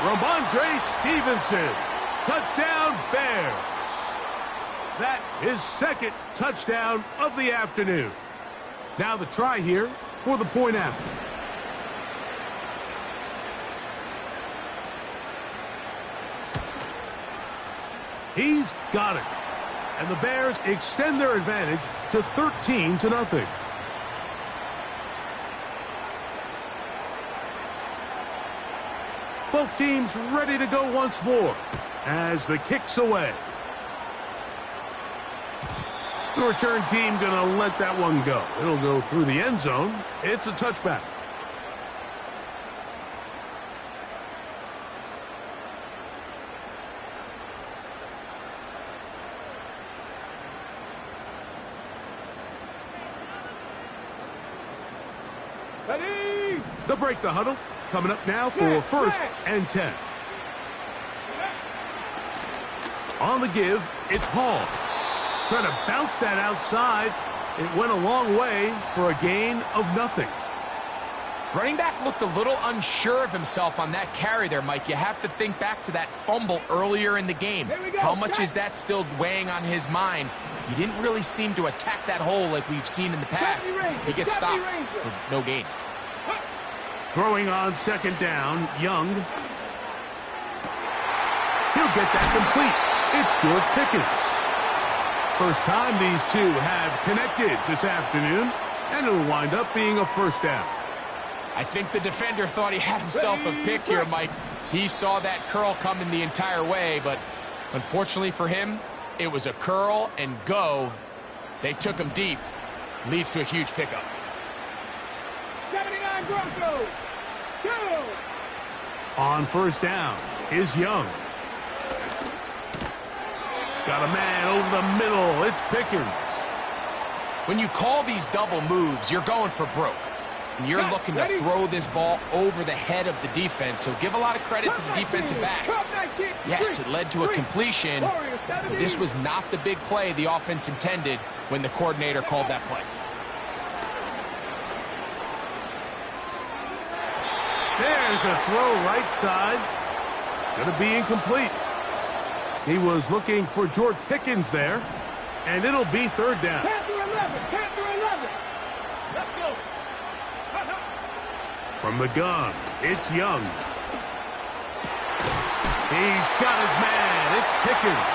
Ramondre Stevenson. Touchdown, Bears. That is second touchdown of the afternoon. Now the try here for the point after. He's got it. And the Bears extend their advantage to 13-0. Both teams ready to go once more as the kick's away. The return team going to let that one go. It'll go through the end zone. It's a touchback. Ready? They'll break the huddle. Coming up now for first and 10. On the give, it's Hall. Trying to bounce that outside. It went a long way for a gain of nothing. Running back looked a little unsure of himself on that carry there, Mike. You have to think back to that fumble earlier in the game. How much is that still weighing on his mind? He didn't really seem to attack that hole like we've seen in the past. He gets stopped for no gain. Throwing on second down, Young. He'll get that complete. It's George Pickens. First time these two have connected this afternoon, and it'll wind up being a first down. I think the defender thought he had himself a pick here, Mike. He saw that curl coming the entire way, but unfortunately for him, it was a curl and go. They took him deep. Leads to a huge pickup. 79 Broncos. Go. On first down is Young. Got a man over the middle. It's Pickens. When you call these double moves, you're going for broke. And you're looking to throw this ball over the head of the defense, so give a lot of credit to the defensive backs. Yes, it led to a completion, but this was not the big play the offense intended when the coordinator called that play. There's a throw right side. It's going to be incomplete. He was looking for George Pickens there, and it'll be third down. Panther 11. Panther 11. Let's go. From the gun, it's Young. He's got his man. It's Pickens.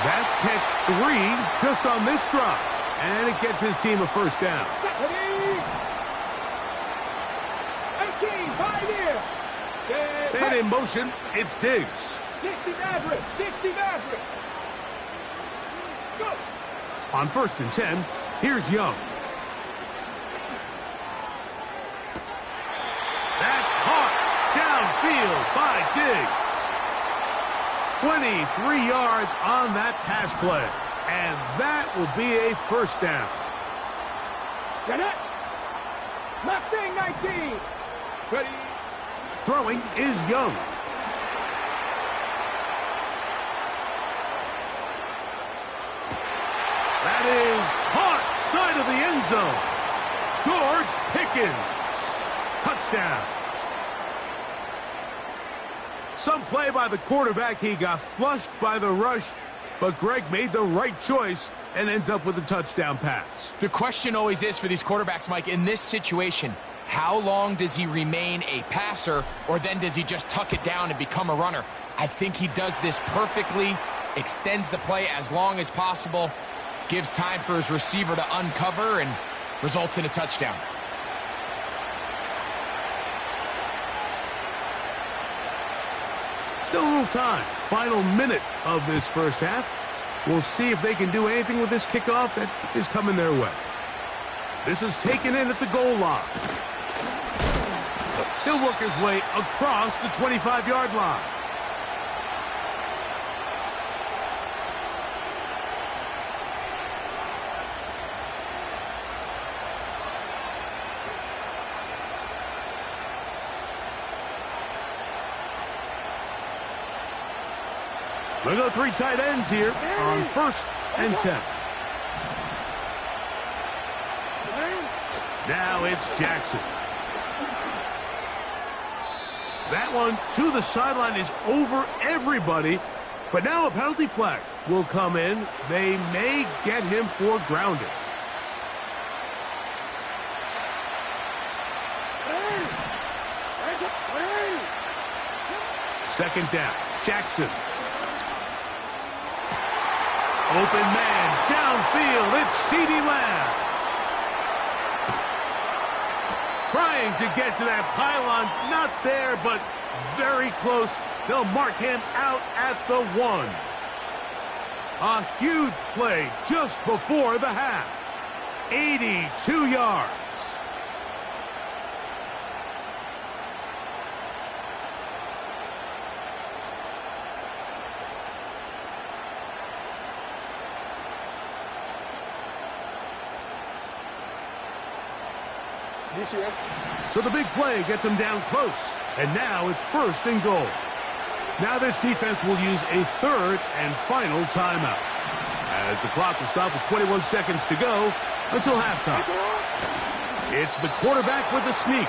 That's catch 3 just on this drive, and it gets his team a first down. 18, 5 here. And in motion, it's Diggs. 60 Maverick. 60 Maverick. Go. On first and 10, here's Young. That's caught downfield by Diggs. 23 yards on that pass play. And that will be a first down. Get it. Mustang 19. Ready. Throwing is Young. That is caught side of the end zone. George Pickens. Touchdown. Some play by the quarterback. He got flushed by the rush, but Greg made the right choice and ends up with a touchdown pass. The question always is for these quarterbacks, Mike, in this situation, how long does he remain a passer, or then does he just tuck it down and become a runner? I think he does this perfectly, extends the play as long as possible, gives time for his receiver to uncover, and results in a touchdown. Still a little time. Final minute of this first half. We'll see if they can do anything with this kickoff that is coming their way. This is taken in at the goal line. He'll work his way across the 25-yard line. We'll go 3 tight ends here on 1st and 10. Now it's Jackson. That one to the sideline is over everybody, but now a penalty flag will come in. They may get him for grounding. Second down, Jackson. Open man, downfield, it's CeeDee Lamb. Trying to get to that pylon, not there, but very close. They'll mark him out at the 1. A huge play just before the half. 82 yards. So the big play gets him down close, and now it's 1st and goal. Now this defense will use a 3rd and final timeout, as the clock will stop with 21 seconds to go until halftime. It's the quarterback with the sneak.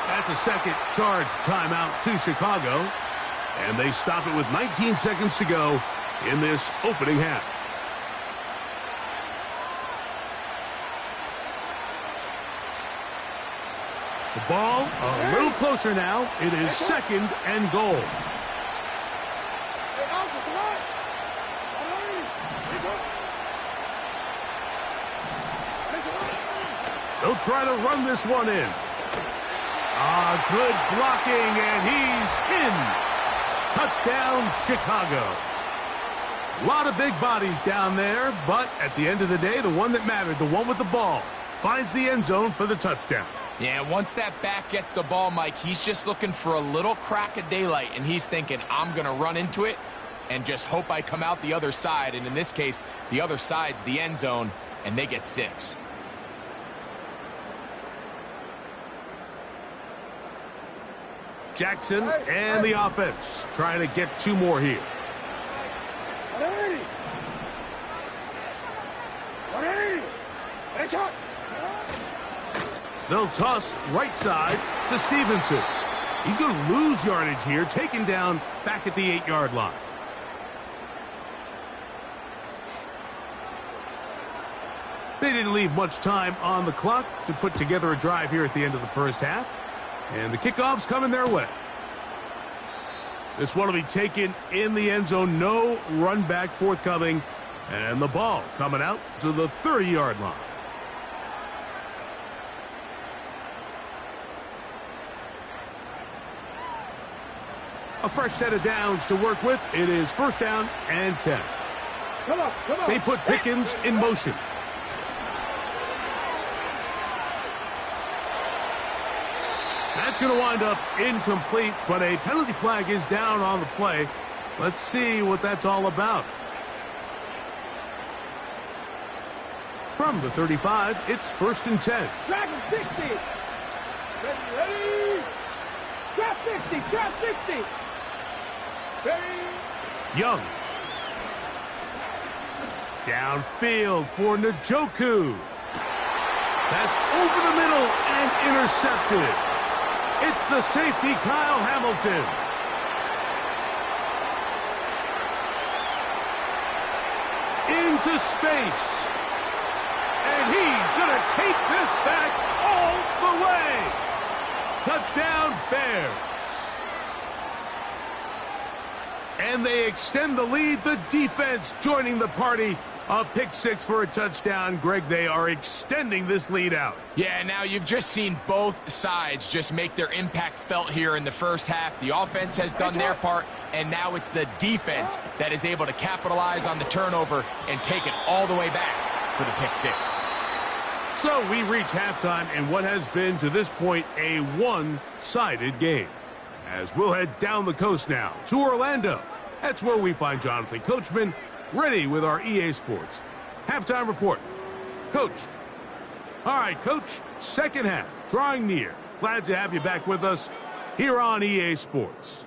That's a second charge timeout to Chicago, and they stop it with 19 seconds to go in this opening half. The ball a little closer now. It is 2nd and goal. They'll try to run this one in. Good blocking, and he's in. Touchdown, Chicago. A lot of big bodies down there, but at the end of the day, the one that mattered, the one with the ball, finds the end zone for the touchdown. Yeah, once that back gets the ball, Mike, he's just looking for a little crack of daylight, and he's thinking, I'm going to run into it and just hope I come out the other side. And in this case, the other side's the end zone, and they get 6. Jackson and the offense trying to get 2 more here. They'll toss right side to Stevenson. He's going to lose yardage here, taken down back at the 8-yard line. They didn't leave much time on the clock to put together a drive here at the end of the first half. And the kickoff's coming their way. This one will be taken in the end zone. No run back forthcoming. And the ball coming out to the 30-yard line. A fresh set of downs to work with. It is 1st down and 10. Come on. They put Pickens in motion. That's going to wind up incomplete, but a penalty flag is down on the play. Let's see what that's all about. From the 35, it's 1st and 10. Dragon 60. Ready. Trap 60. Trap 60. Young. Downfield for Njoku. That's over the middle and intercepted. It's the safety, Kyle Hamilton. Into space. And he's going to take this back all the way. Touchdown, Bears. And they extend the lead. The defense joining the party. A pick six for a touchdown. Greg, they are extending this lead out. Yeah, now you've just seen both sides just make their impact felt here in the first half. The offense has done their part, and now it's the defense that is able to capitalize on the turnover and take it all the way back for the pick six. So we reach halftime in what has been, to this point, a one-sided game. As we'll head down the coast now to Orlando. That's where we find Jonathan Coachman, ready with our EA Sports halftime report. Coach. All right, Coach, second half, drawing near. Glad to have you back with us here on EA Sports.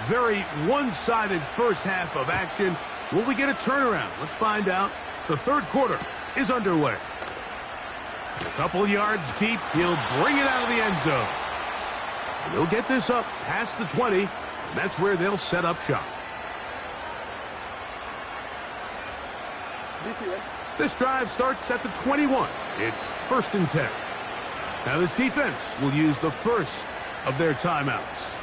Very one-sided first half of action. Will we get a turnaround? Let's find out. The third quarter is underway. A couple yards deep, he'll bring it out of the end zone. And he'll get this up past the 20, and that's where they'll set up shop. This drive starts at the 21. It's 1st and 10. Now this defense will use the first of their timeouts.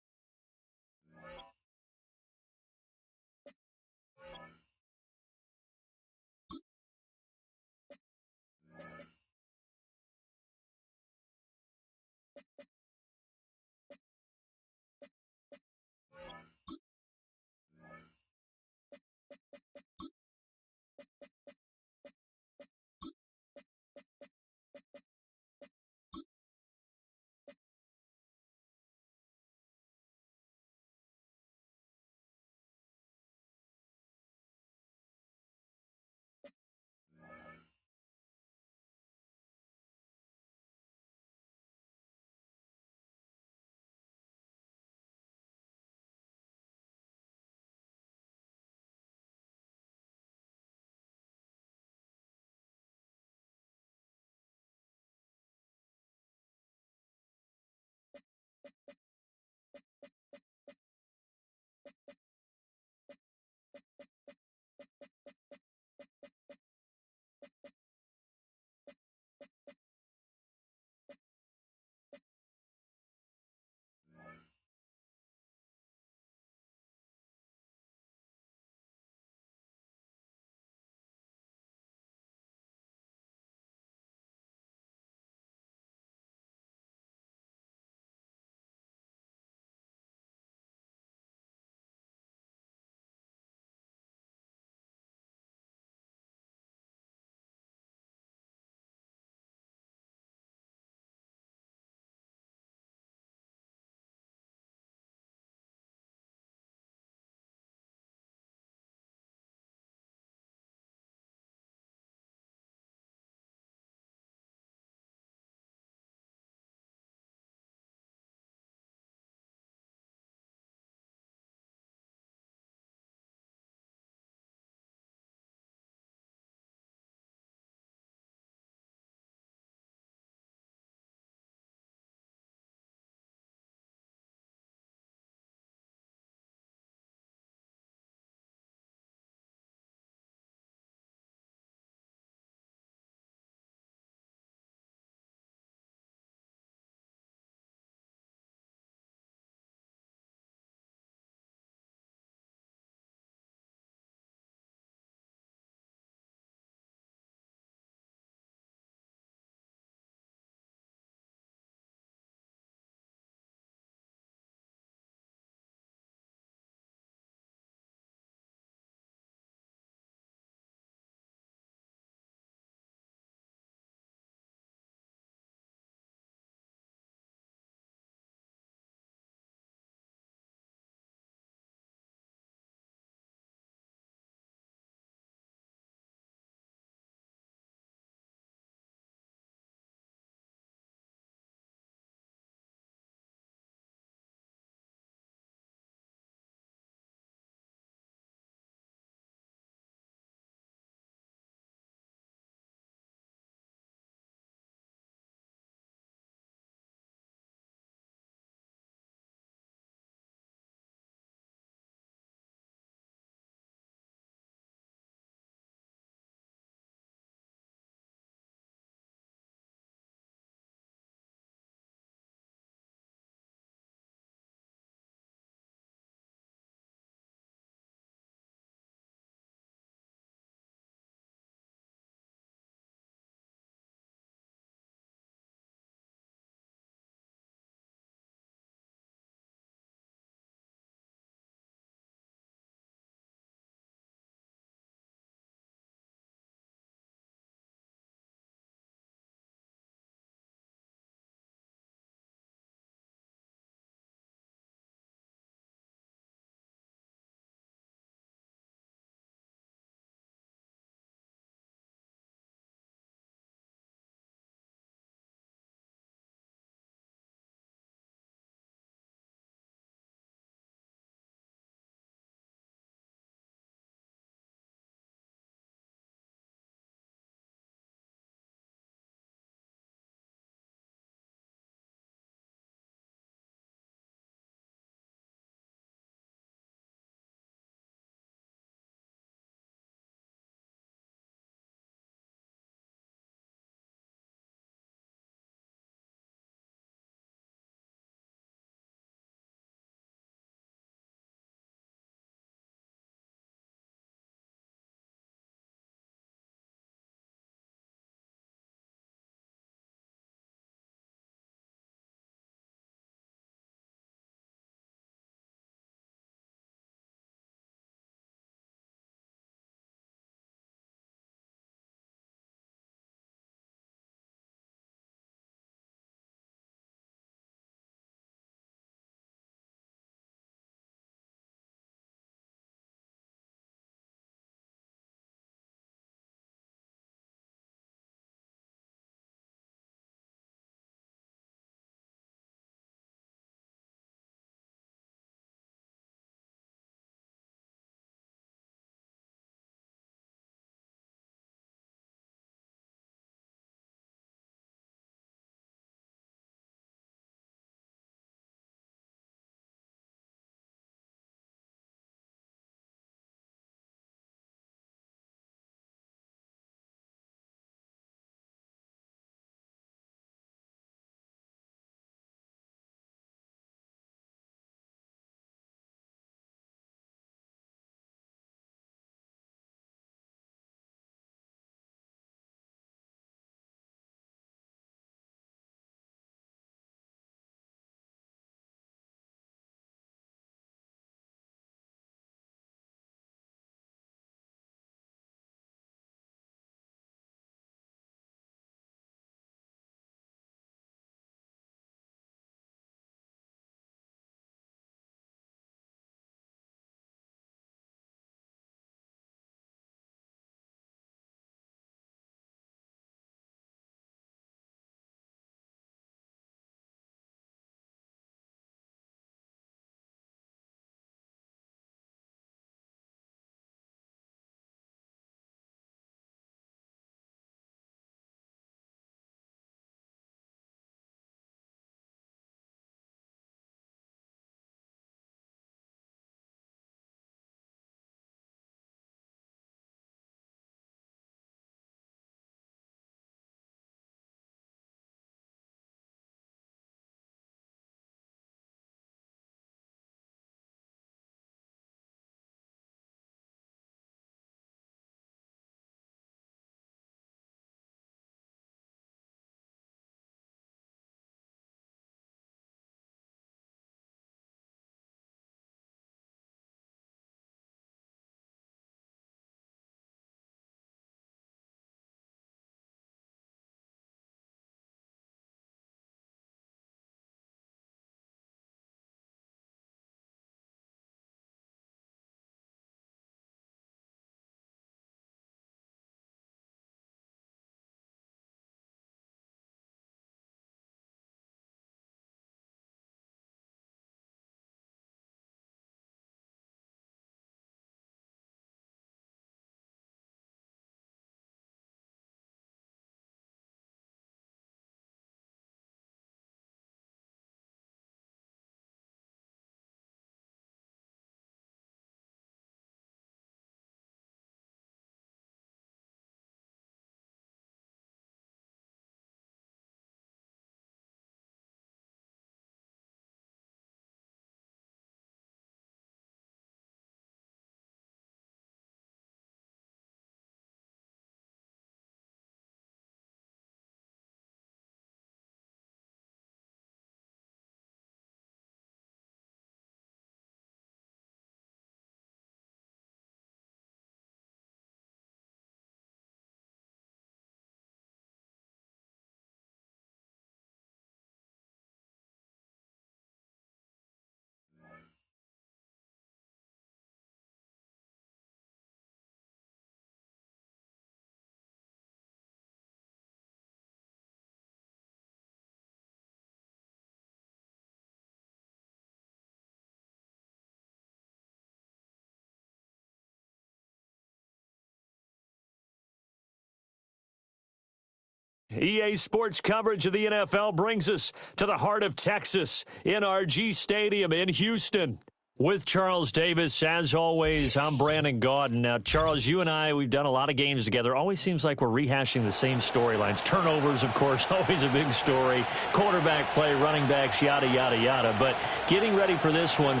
EA Sports coverage of the NFL brings us to the heart of Texas, NRG Stadium in Houston. With Charles Davis, as always, I'm Brandon Gaudin. Now, Charles, you and I, we've done a lot of games together. Always seems like we're rehashing the same storylines. Turnovers, of course, always a big story. Quarterback play, running backs, yada, yada, yada. But getting ready for this one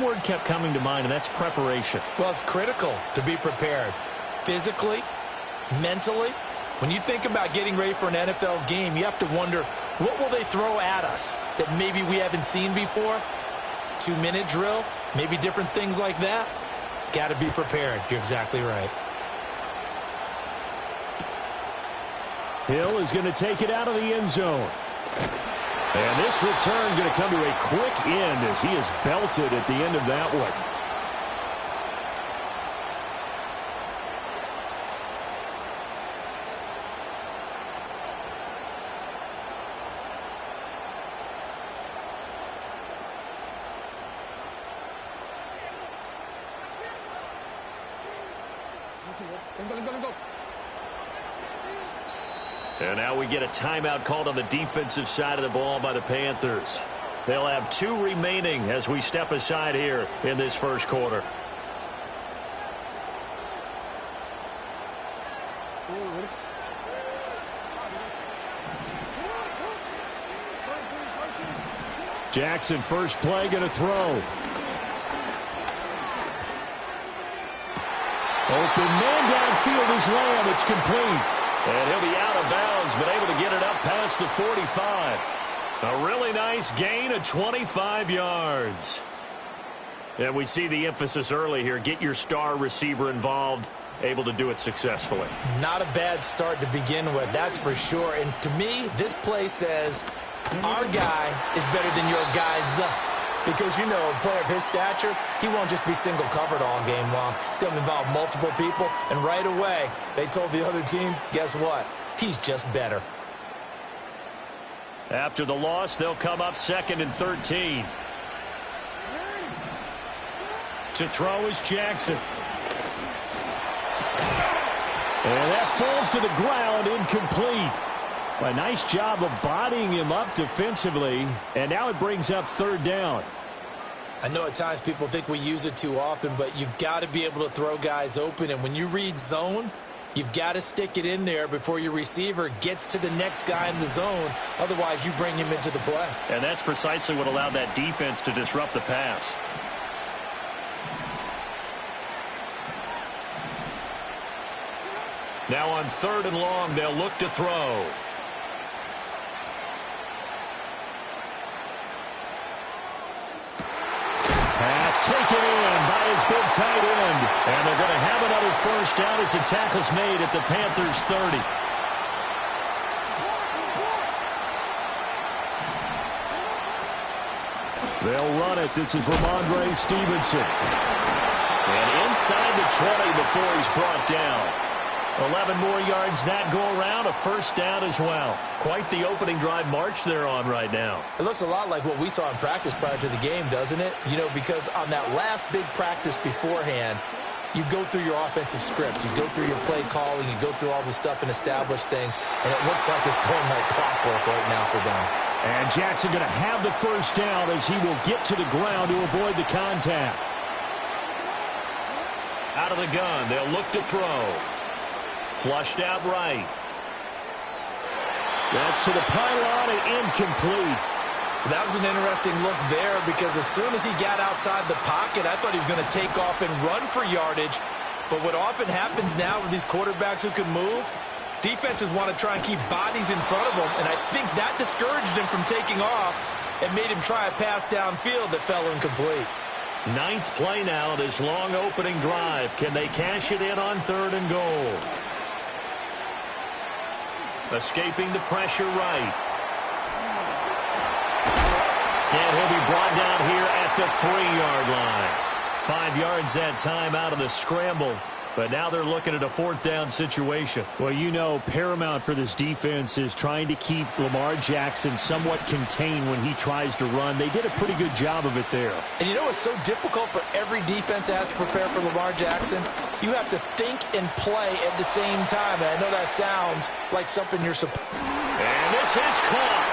word kept coming to mind, and that's preparation. Well, it's critical to be prepared. Physically, mentally. When you think about getting ready for an NFL game, you have to wonder, what will they throw at us that maybe we haven't seen before? 2-minute drill, maybe different things like that. Got to be prepared. You're exactly right. Hill is going to take it out of the end zone. And this return going to come to a quick end as he is belted at the end of that one. And now we get a timeout called on the defensive side of the ball by the Panthers. They'll have 2 remaining as we step aside here in this first quarter. Jackson, first play, going to throw. Open man downfield is Lamb. It's complete. And he'll be out of bounds, but able to get it up past the 45. A really nice gain of 25 yards. And we see the emphasis early here. Get your star receiver involved. Able to do it successfully. Not a bad start to begin with, that's for sure. And to me, this play says our guy is better than your guy's. Because, you know, a player of his stature, he won't just be single covered all game long. He's going to involve multiple people. And right away, they told the other team, guess what? He's just better. After the loss, they'll come up 2nd and 13. To throw is Jackson. And that falls to the ground, incomplete. A nice job of bodying him up defensively, and now it brings up 3rd down. I know at times people think we use it too often, but you've got to be able to throw guys open, and when you read zone, you've got to stick it in there before your receiver gets to the next guy in the zone. Otherwise, you bring him into the play. And that's precisely what allowed that defense to disrupt the pass. Now on 3rd and long, they'll look to throw. Pass taken in by his big tight end. And they're going to have another first down as the tackle's made at the Panthers' 30. They'll run it. This is Ramondre Stevenson. And inside the 20 before he's brought down. 11 more yards that go around, a first down as well. Quite the opening drive march they're on right now. It looks a lot like what we saw in practice prior to the game, doesn't it? You know, because on that last big practice beforehand, you go through your offensive script. You go through your play calling. You go through all the stuff and establish things. And it looks like it's going like clockwork right now for them. And Jackson going to have the first down as he will get to the ground to avoid the contact. Out of the gun, they'll look to throw. Flushed out right. That's to the pylon and incomplete. That was an interesting look there because as soon as he got outside the pocket, I thought he was going to take off and run for yardage. But what often happens now with these quarterbacks who can move, defenses want to try and keep bodies in front of them, and I think that discouraged him from taking off and made him try a pass downfield that fell incomplete. 9th play now, this long opening drive. Can they cash it in on 3rd and goal? Escaping the pressure right. And he'll be brought down here at the 3-yard line. 5 yards that time out of the scramble. But now they're looking at a 4th down situation. Well, you know, paramount for this defense is trying to keep Lamar Jackson somewhat contained when he tries to run. They did a pretty good job of it there. And you know what's so difficult for every defense that has to prepare for Lamar Jackson? You have to think and play at the same time. And I know that sounds like something you're supposed to. And this is caught.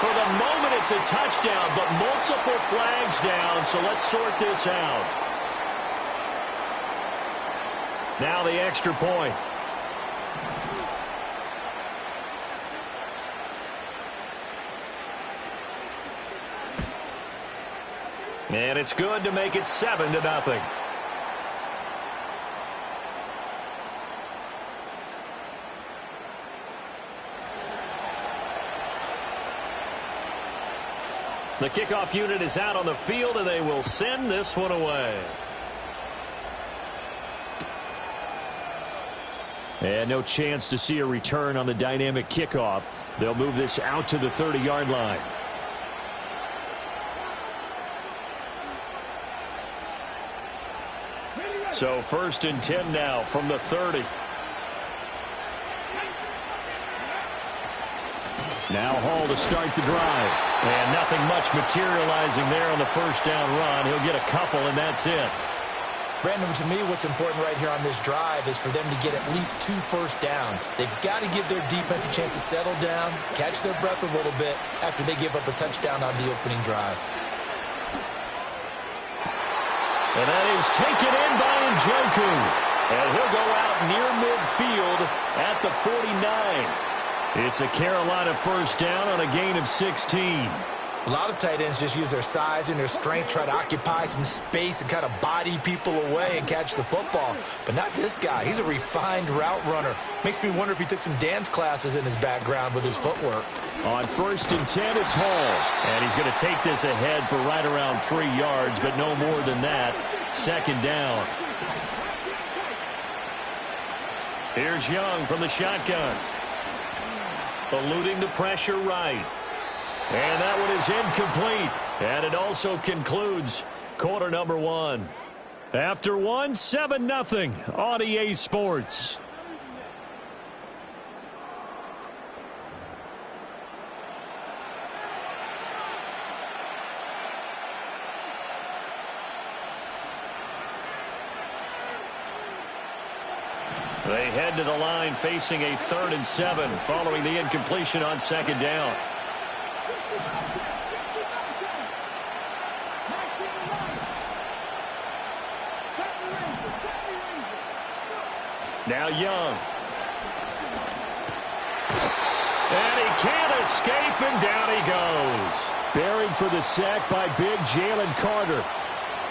For the moment, it's a touchdown, but multiple flags down, so let's sort this out. Now the extra point. And it's good to make it 7-0. The kickoff unit is out on the field, and they will send this one away. And no chance to see a return on the dynamic kickoff. They'll move this out to the 30-yard line. So 1st and 10 now from the 30. Now Hall to start the drive. And nothing much materializing there on the 1st down run. He'll get a couple, and that's it. Brandon, to me, what's important right here on this drive is for them to get at least 2 first downs. They've got to give their defense a chance to settle down, catch their breath a little bit after they give up a touchdown on the opening drive. And that is taken in by Njoku. And he'll go out near midfield at the 49. It's a Carolina 1st down on a gain of 16. A lot of tight ends just use their size and their strength, try to occupy some space and kind of body people away and catch the football. But not this guy. He's a refined route runner. Makes me wonder if he took some dance classes in his background with his footwork. On 1st and 10, it's Hall. And he's going to take this ahead for right around 3 yards, but no more than that. 2nd down. Here's Young from the shotgun. Eluding the pressure right. And that one is incomplete. And it also concludes quarter number 1. After 1, 7-0 on EA Sports. They head to the line facing a 3rd and 7 following the incompletion on 2nd down. Now Young. And he can't escape, and down he goes. Buried for the sack by big Jalen Carter.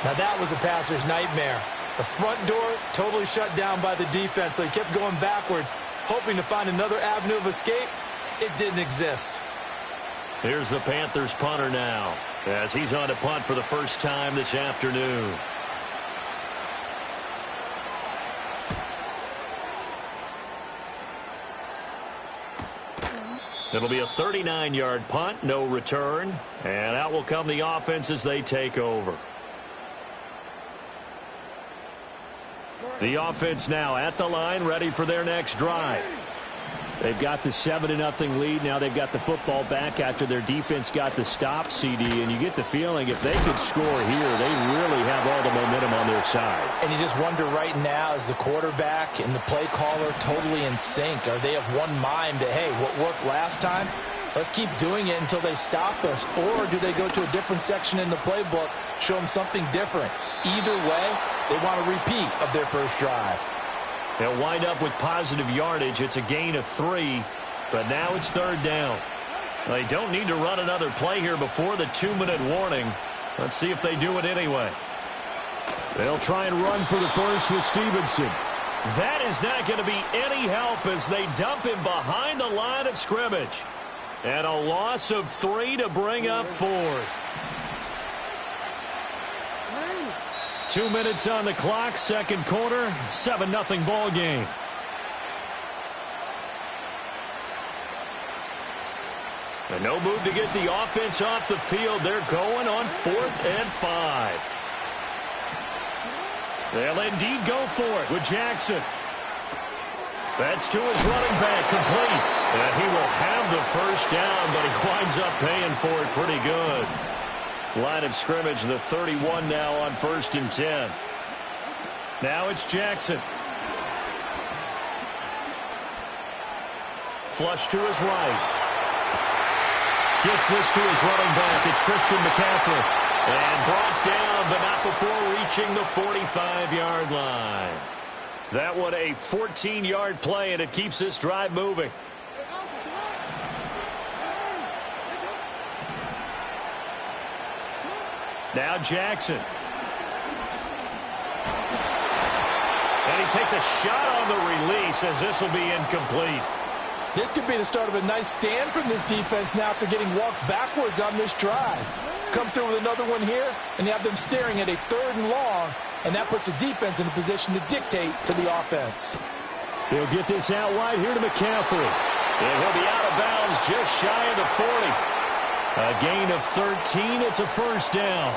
Now that was a passer's nightmare. The front door totally shut down by the defense, so he kept going backwards, hoping to find another avenue of escape. It didn't exist. Here's the Panthers punter now, as he's on to punt for the first time this afternoon. It'll be a 39-yard punt, no return, and out will come the offense as they take over. The offense now at the line, ready for their next drive. They've got the 7-0 lead. Now they've got the football back after their defense got the stop, CD. And you get the feeling if they could score here, they really have all the momentum on their side. And you just wonder right now, is the quarterback and the play caller totally in sync? Are they of one mind that, hey, what worked last time, let's keep doing it until they stop us? Or do they go to a different section in the playbook, show them something different? Either way, they want a repeat of their first drive. They'll wind up with positive yardage. It's a gain of 3, but now it's 3rd down. They don't need to run another play here before the 2-minute warning. Let's see if they do it anyway. They'll try and run for the first with Stevenson. That is not going to be any help as they dump him behind the line of scrimmage. And a loss of 3 to bring up 4th. 2 minutes on the clock, second quarter, 7-0 ball game. And no move to get the offense off the field. They're going on 4th and 5. They'll indeed go for it with Jackson. That's to his running back, complete. And he will have the first down, but he winds up paying for it pretty good. Line of scrimmage, the 31 now on 1st and 10. Now it's Jackson. Flush to his right. Gets this to his running back. It's Christian McCaffrey. And brought down, but not before reaching the 45-yard line. That one a 14-yard play, and it keeps this drive moving. Now Jackson. And he takes a shot on the release as this will be incomplete. This could be the start of a nice stand from this defense now after getting walked backwards on this drive. Come through with another one here, and you have them staring at a 3rd and long, and that puts the defense in a position to dictate to the offense. He'll get this out wide here to McCaffrey. And he'll be out of bounds just shy of the 40. A gain of 13. It's a first down.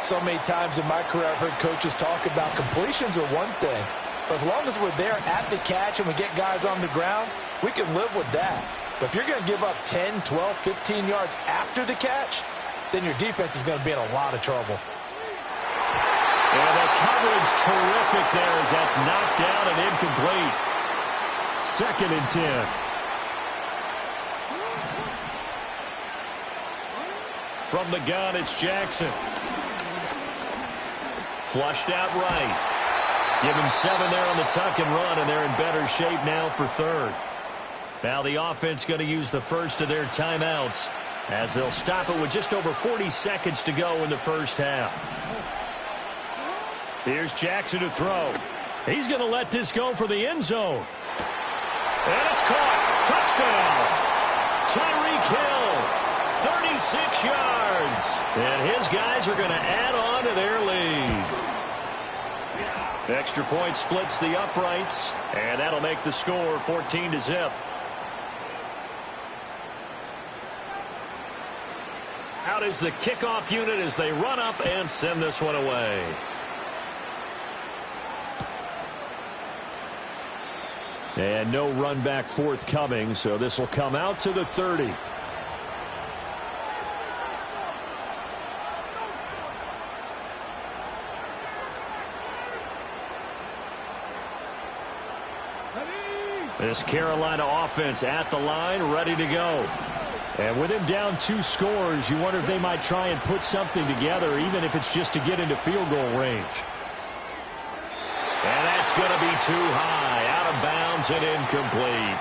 So many times in my career I've heard coaches talk about completions are one thing. But as long as we're there at the catch and we get guys on the ground, we can live with that. But if you're going to give up 10, 12, 15 yards after the catch, then your defense is going to be in a lot of trouble. And the coverage terrific there as that's knocked down and incomplete. 2nd and 10. From the gun, it's Jackson. Flushed out right. Give him 7 there on the tuck and run, and they're in better shape now for 3rd. Now the offense going to use the first of their timeouts as they'll stop it with just over 40 seconds to go in the first half. Here's Jackson to throw. He's going to let this go for the end zone. And it's caught. Touchdown. Tyreek Hill, 36 yards. And his guys are going to add on to their lead. Extra point splits the uprights, and that'll make the score 14-0. Out is the kickoff unit as they run up and send this one away. And no run back forthcoming, so this will come out to the 30. This Carolina offense at the line, ready to go. And with him down 2 scores, you wonder if they might try and put something together, even if it's just to get into field goal range. And that's going to be too high, out of bounds and incomplete.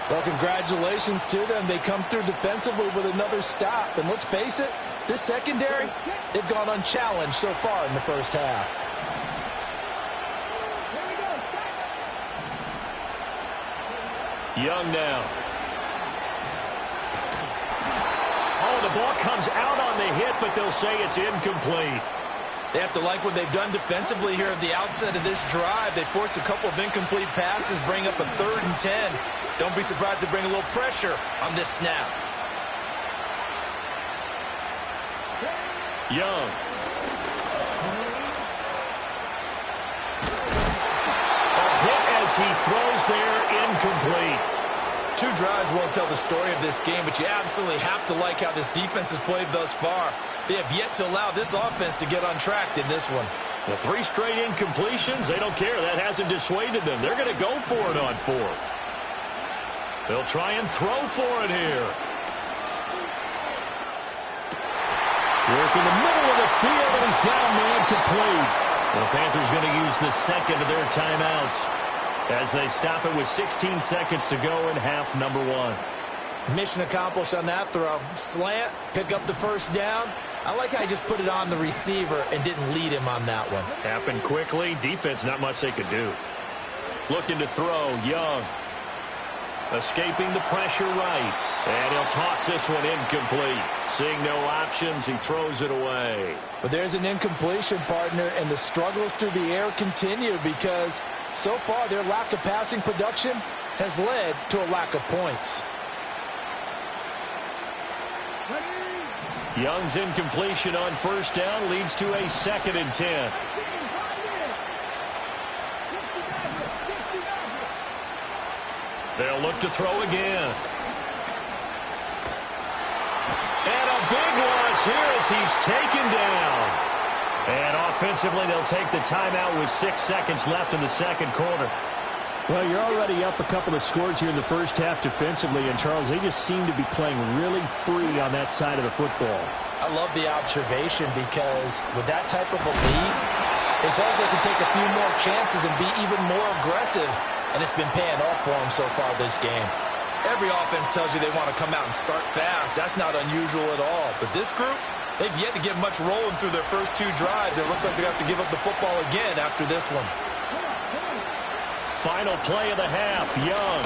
Well, congratulations to them. They come through defensively with another stop. And let's face it, this secondary, they've gone unchallenged so far in the first half. Young now. Oh, the ball comes out on the hit, but they'll say it's incomplete. They have to like what they've done defensively here at the outset of this drive. They forced a couple of incomplete passes, bring up a 3rd and 10. Don't be surprised to bring a little pressure on this snap. Young. A hit as he throws there, incomplete. 2 drives won't tell the story of this game, but you absolutely have to like how this defense has played thus far. They have yet to allow this offense to get untracked in this one. The 3 straight incompletions, they don't care. That hasn't dissuaded them. They're going to go for it on 4th. They'll try and throw for it here. Work in the middle of the field, and he's got a man complete. The Panthers going to use the second of their timeouts as they stop it with 16 seconds to go in half number 1. Mission accomplished on that throw. Slant, pick up the first down. I like how he just put it on the receiver and didn't lead him on that one. Happened quickly. Defense, not much they could do. Looking to throw, Young. Escaping the pressure right. And he'll toss this one incomplete. Seeing no options, he throws it away. But there's an incompletion, partner, and the struggles through the air continue because so far their lack of passing production has led to a lack of points. Young's incompletion on first down leads to a 2nd and 10. They'll look to throw again. And a big loss here as he's taken down. And offensively, they'll take the timeout with 6 seconds left in the second quarter. Well, you're already up a couple of scores here in the first half defensively, and Charles, they just seem to be playing really free on that side of the football. I love the observation because with that type of a lead, they felt like they could take a few more chances and be even more aggressive, and it's been paying off for them so far this game. Every offense tells you they want to come out and start fast. That's not unusual at all. But this group, they've yet to get much rolling through their first 2 drives. It looks like they have to give up the football again after this one. Final play of the half, Young.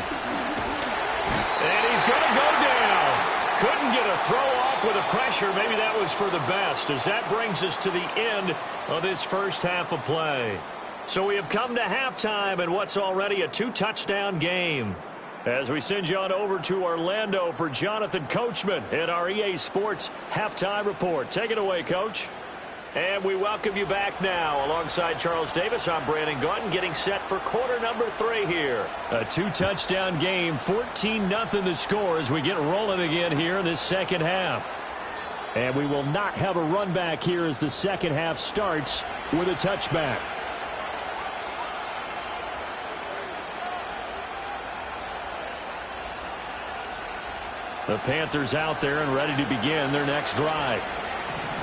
And he's going to go down. Couldn't get a throw off with the pressure. Maybe that was for the best, as that brings us to the end of this first half of play. So we have come to halftime in what's already a 2-touchdown game. As we send you on over to Orlando for Jonathan Coachman in our EA Sports Halftime Report. Take it away, Coach. And we welcome you back now. Alongside Charles Davis, I'm Brandon Gaudin, getting set for quarter number 3 here. A 2-touchdown game, 14-0 the score as we get rolling again here in this second half. And we will not have a run back here as the second half starts with a touchback. The Panthers out there and ready to begin their next drive.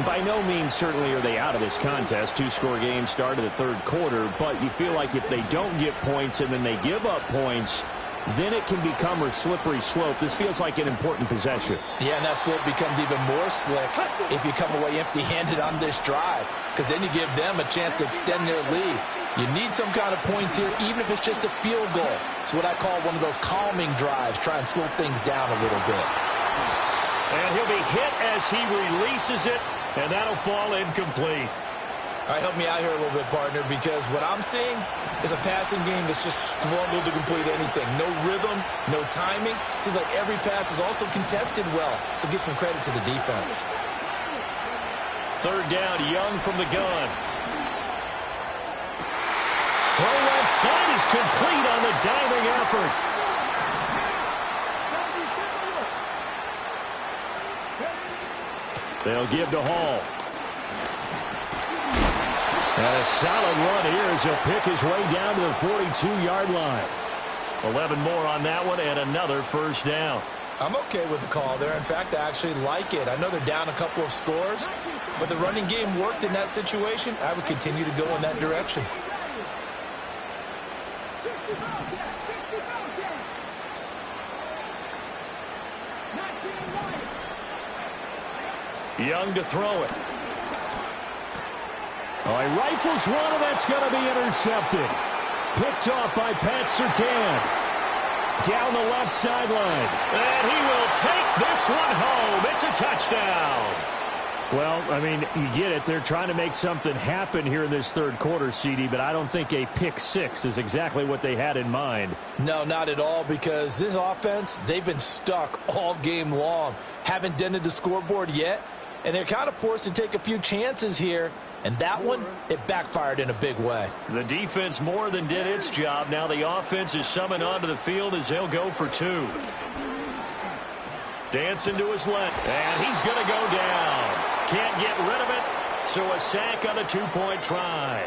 By no means certainly are they out of this contest. 2-score game start of the third quarter, but you feel like if they don't get points and then they give up points, then it can become a slippery slope. This feels like an important possession. Yeah, and that slope becomes even more slick if you come away empty-handed on this drive, because then you give them a chance to extend their lead. You need some kind of points here, even if it's just a field goal. It's what I call one of those calming drives. Try and slow things down a little bit. And he'll be hit as he releases it, and that'll fall incomplete. All right, help me out here a little bit, partner, because what I'm seeing is a passing game that's just struggled to complete anything. No rhythm, no timing. Seems like every pass is also contested well, so give some credit to the defense. Third down, Young from the gun. Throw left side is complete on the diving effort. They'll give to Hall. And a solid run here as he'll pick his way down to the 42-yard line. 11 more on that one and another first down. I'm okay with the call there. In fact, I actually like it. I know they're down a couple of scores, but the running game worked in that situation. I would continue to go in that direction. Young to throw it. Oh, he rifles one, and that's going to be intercepted. Picked off by Pat Surtain. Down the left sideline. And he will take this one home. It's a touchdown. Well, I mean, you get it. They're trying to make something happen here in this third quarter, CD, but I don't think a pick six is exactly what they had in mind. No, not at all, because this offense, they've been stuck all game long. Haven't dented the scoreboard yet, and they're kind of forced to take a few chances here. And that one, it backfired in a big way. The defense more than did its job. Now the offense is summoned onto the field as they'll go for two. Dancing to his left, and he's going to go down. Can't get rid of it, so a sack on a two-point try.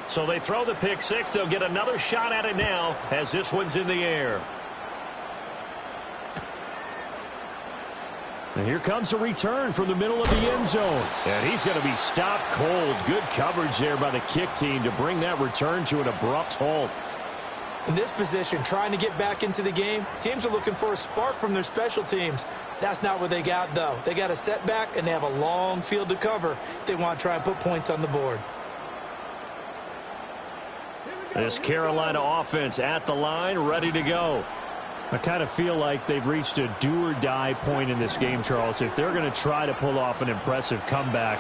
So they throw the pick six. They'll get another shot at it now as this one's in the air. And here comes a return from the middle of the end zone. And he's going to be stopped cold. Good coverage there by the kick team to bring that return to an abrupt halt. In this position, trying to get back into the game, teams are looking for a spark from their special teams. That's not what they got, though. They got a setback, and they have a long field to cover if they want to try and put points on the board. This Carolina offense at the line, ready to go. I kind of feel like they've reached a do-or-die point in this game, Charles. If they're going to try to pull off an impressive comeback,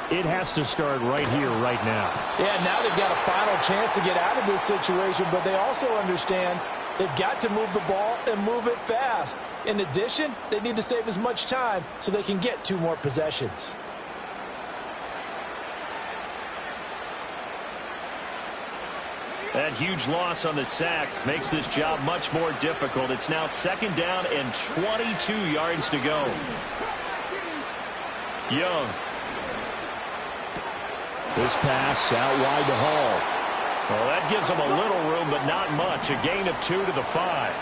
it has to start right here, right now. Yeah, now they've got a final chance to get out of this situation, but they also understand they've got to move the ball and move it fast. In addition, they need to save as much time so they can get two more possessions. That huge loss on the sack makes this job much more difficult. It's now 2nd down and 22 yards to go. Young. This pass out wide to Hall. Well, that gives them a little room, but not much. A gain of 2 to the 5.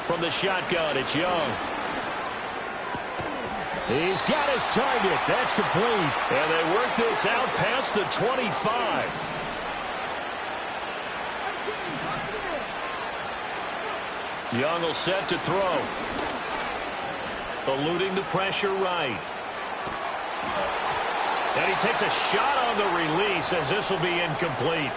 From the shotgun, it's Young. He's got his target. That's complete. And they work this out past the 25. Young will set to throw. Eluding the pressure right. And he takes a shot on the release as this will be incomplete.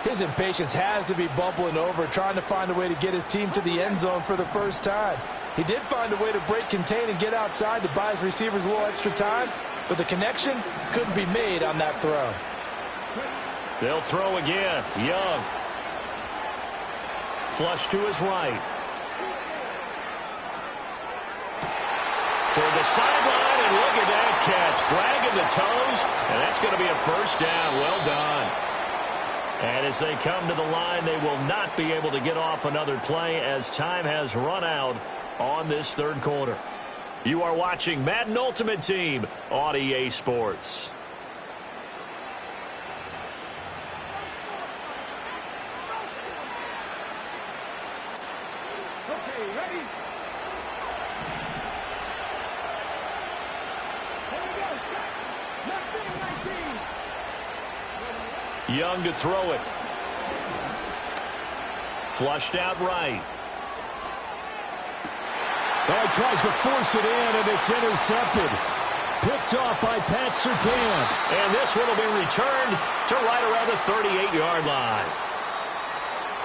His impatience has to be bubbling over, trying to find a way to get his team to the end zone for the first time. He did find a way to break contain and get outside to buy his receivers a little extra time, but the connection couldn't be made on that throw. They'll throw again. Young. Flush to his right. Toward the sideline, and look at that catch. Dragging the toes, and that's going to be a first down. Well done. And as they come to the line, they will not be able to get off another play as time has run out on this 3rd quarter. You are watching Madden Ultimate Team on EA Sports. Okay, ready? Here we go. Left wing, 19. Young to throw it. Flushed out right. Oh, he tries to force it in, and it's intercepted. Picked off by Pat Surtain. And this one will be returned to right around the 38-yard line.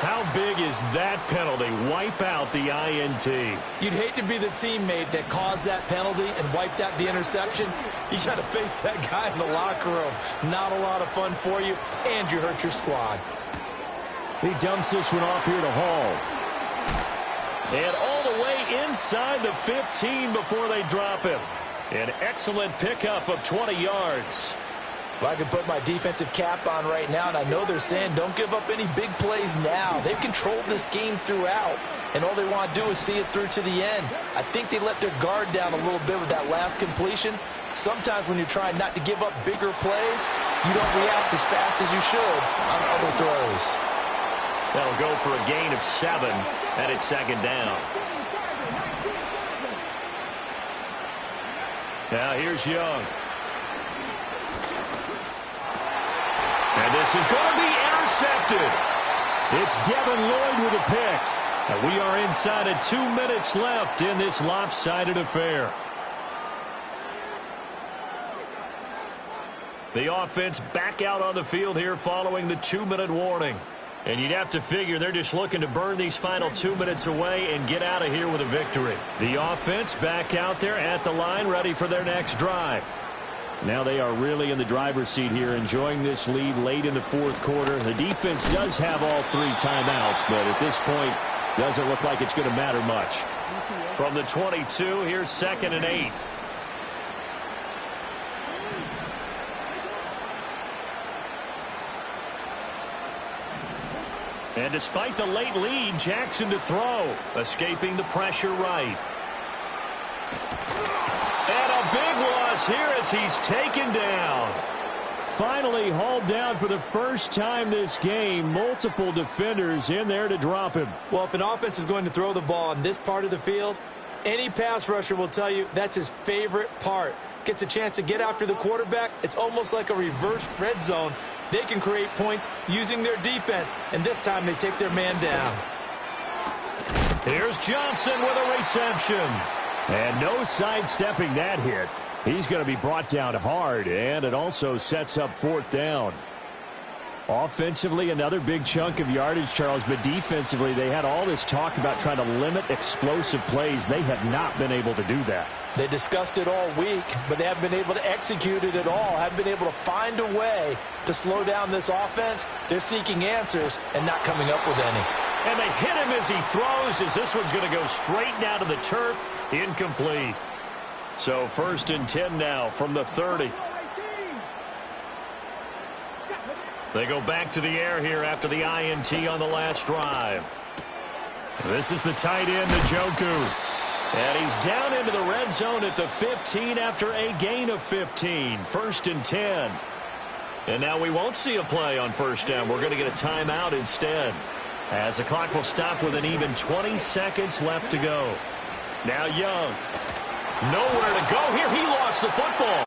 How big is that penalty? Wipe out the INT. You'd hate to be the teammate that caused that penalty and wiped out the interception. You got to face that guy in the locker room. Not a lot of fun for you, and you hurt your squad. He dumps this one off here to Hall. And all the way inside the 15 before they drop him. An excellent pickup of 20 yards. Well, I can put my defensive cap on right now, and I know they're saying don't give up any big plays now. They've controlled this game throughout, and all they want to do is see it through to the end. I think they let their guard down a little bit with that last completion. Sometimes when you're trying not to give up bigger plays, you don't react as fast as you should on other throws. That'll go for a gain of 7, and it's 2nd down. Now here's Young. And this is going to be intercepted. It's Devin Lloyd with a pick. And we are inside of 2 minutes left in this lopsided affair. The offense back out on the field here following the 2-minute warning. And you'd have to figure they're just looking to burn these final 2 minutes away and get out of here with a victory. The offense back out there at the line, ready for their next drive. Now they are really in the driver's seat here, enjoying this lead late in the 4th quarter. The defense does have all 3 timeouts, but at this point, doesn't look like it's going to matter much. From the 22, here's 2nd and 8. And despite the late lead, Jackson to throw, escaping the pressure right. And a big loss here as he's taken down. Finally hauled down for the first time this game. Multiple defenders in there to drop him. Well, if an offense is going to throw the ball in this part of the field, any pass rusher will tell you that's his favorite part. Gets a chance to get after the quarterback. It's almost like a reverse red zone. They can create points using their defense, and this time they take their man down. Here's Johnson with a reception. And no sidestepping that hit. He's going to be brought down hard, and it also sets up 4th down. Offensively, another big chunk of yardage, Charles, but defensively, they had all this talk about trying to limit explosive plays. They have not been able to do that. They discussed it all week, but they haven't been able to execute it at all. Haven't been able to find a way to slow down this offense. They're seeking answers and not coming up with any. And they hit him as he throws, as this one's going to go straight down to the turf. Incomplete. So 1st and 10 now from the 30. They go back to the air here after the INT on the last drive. This is the tight end, Njoku. And he's down into the red zone at the 15 after a gain of 15. 1st and 10. And now we won't see a play on 1st down. We're going to get a timeout instead, as the clock will stop with an even 20 seconds left to go. Now Young. Nowhere to go here. He lost the football.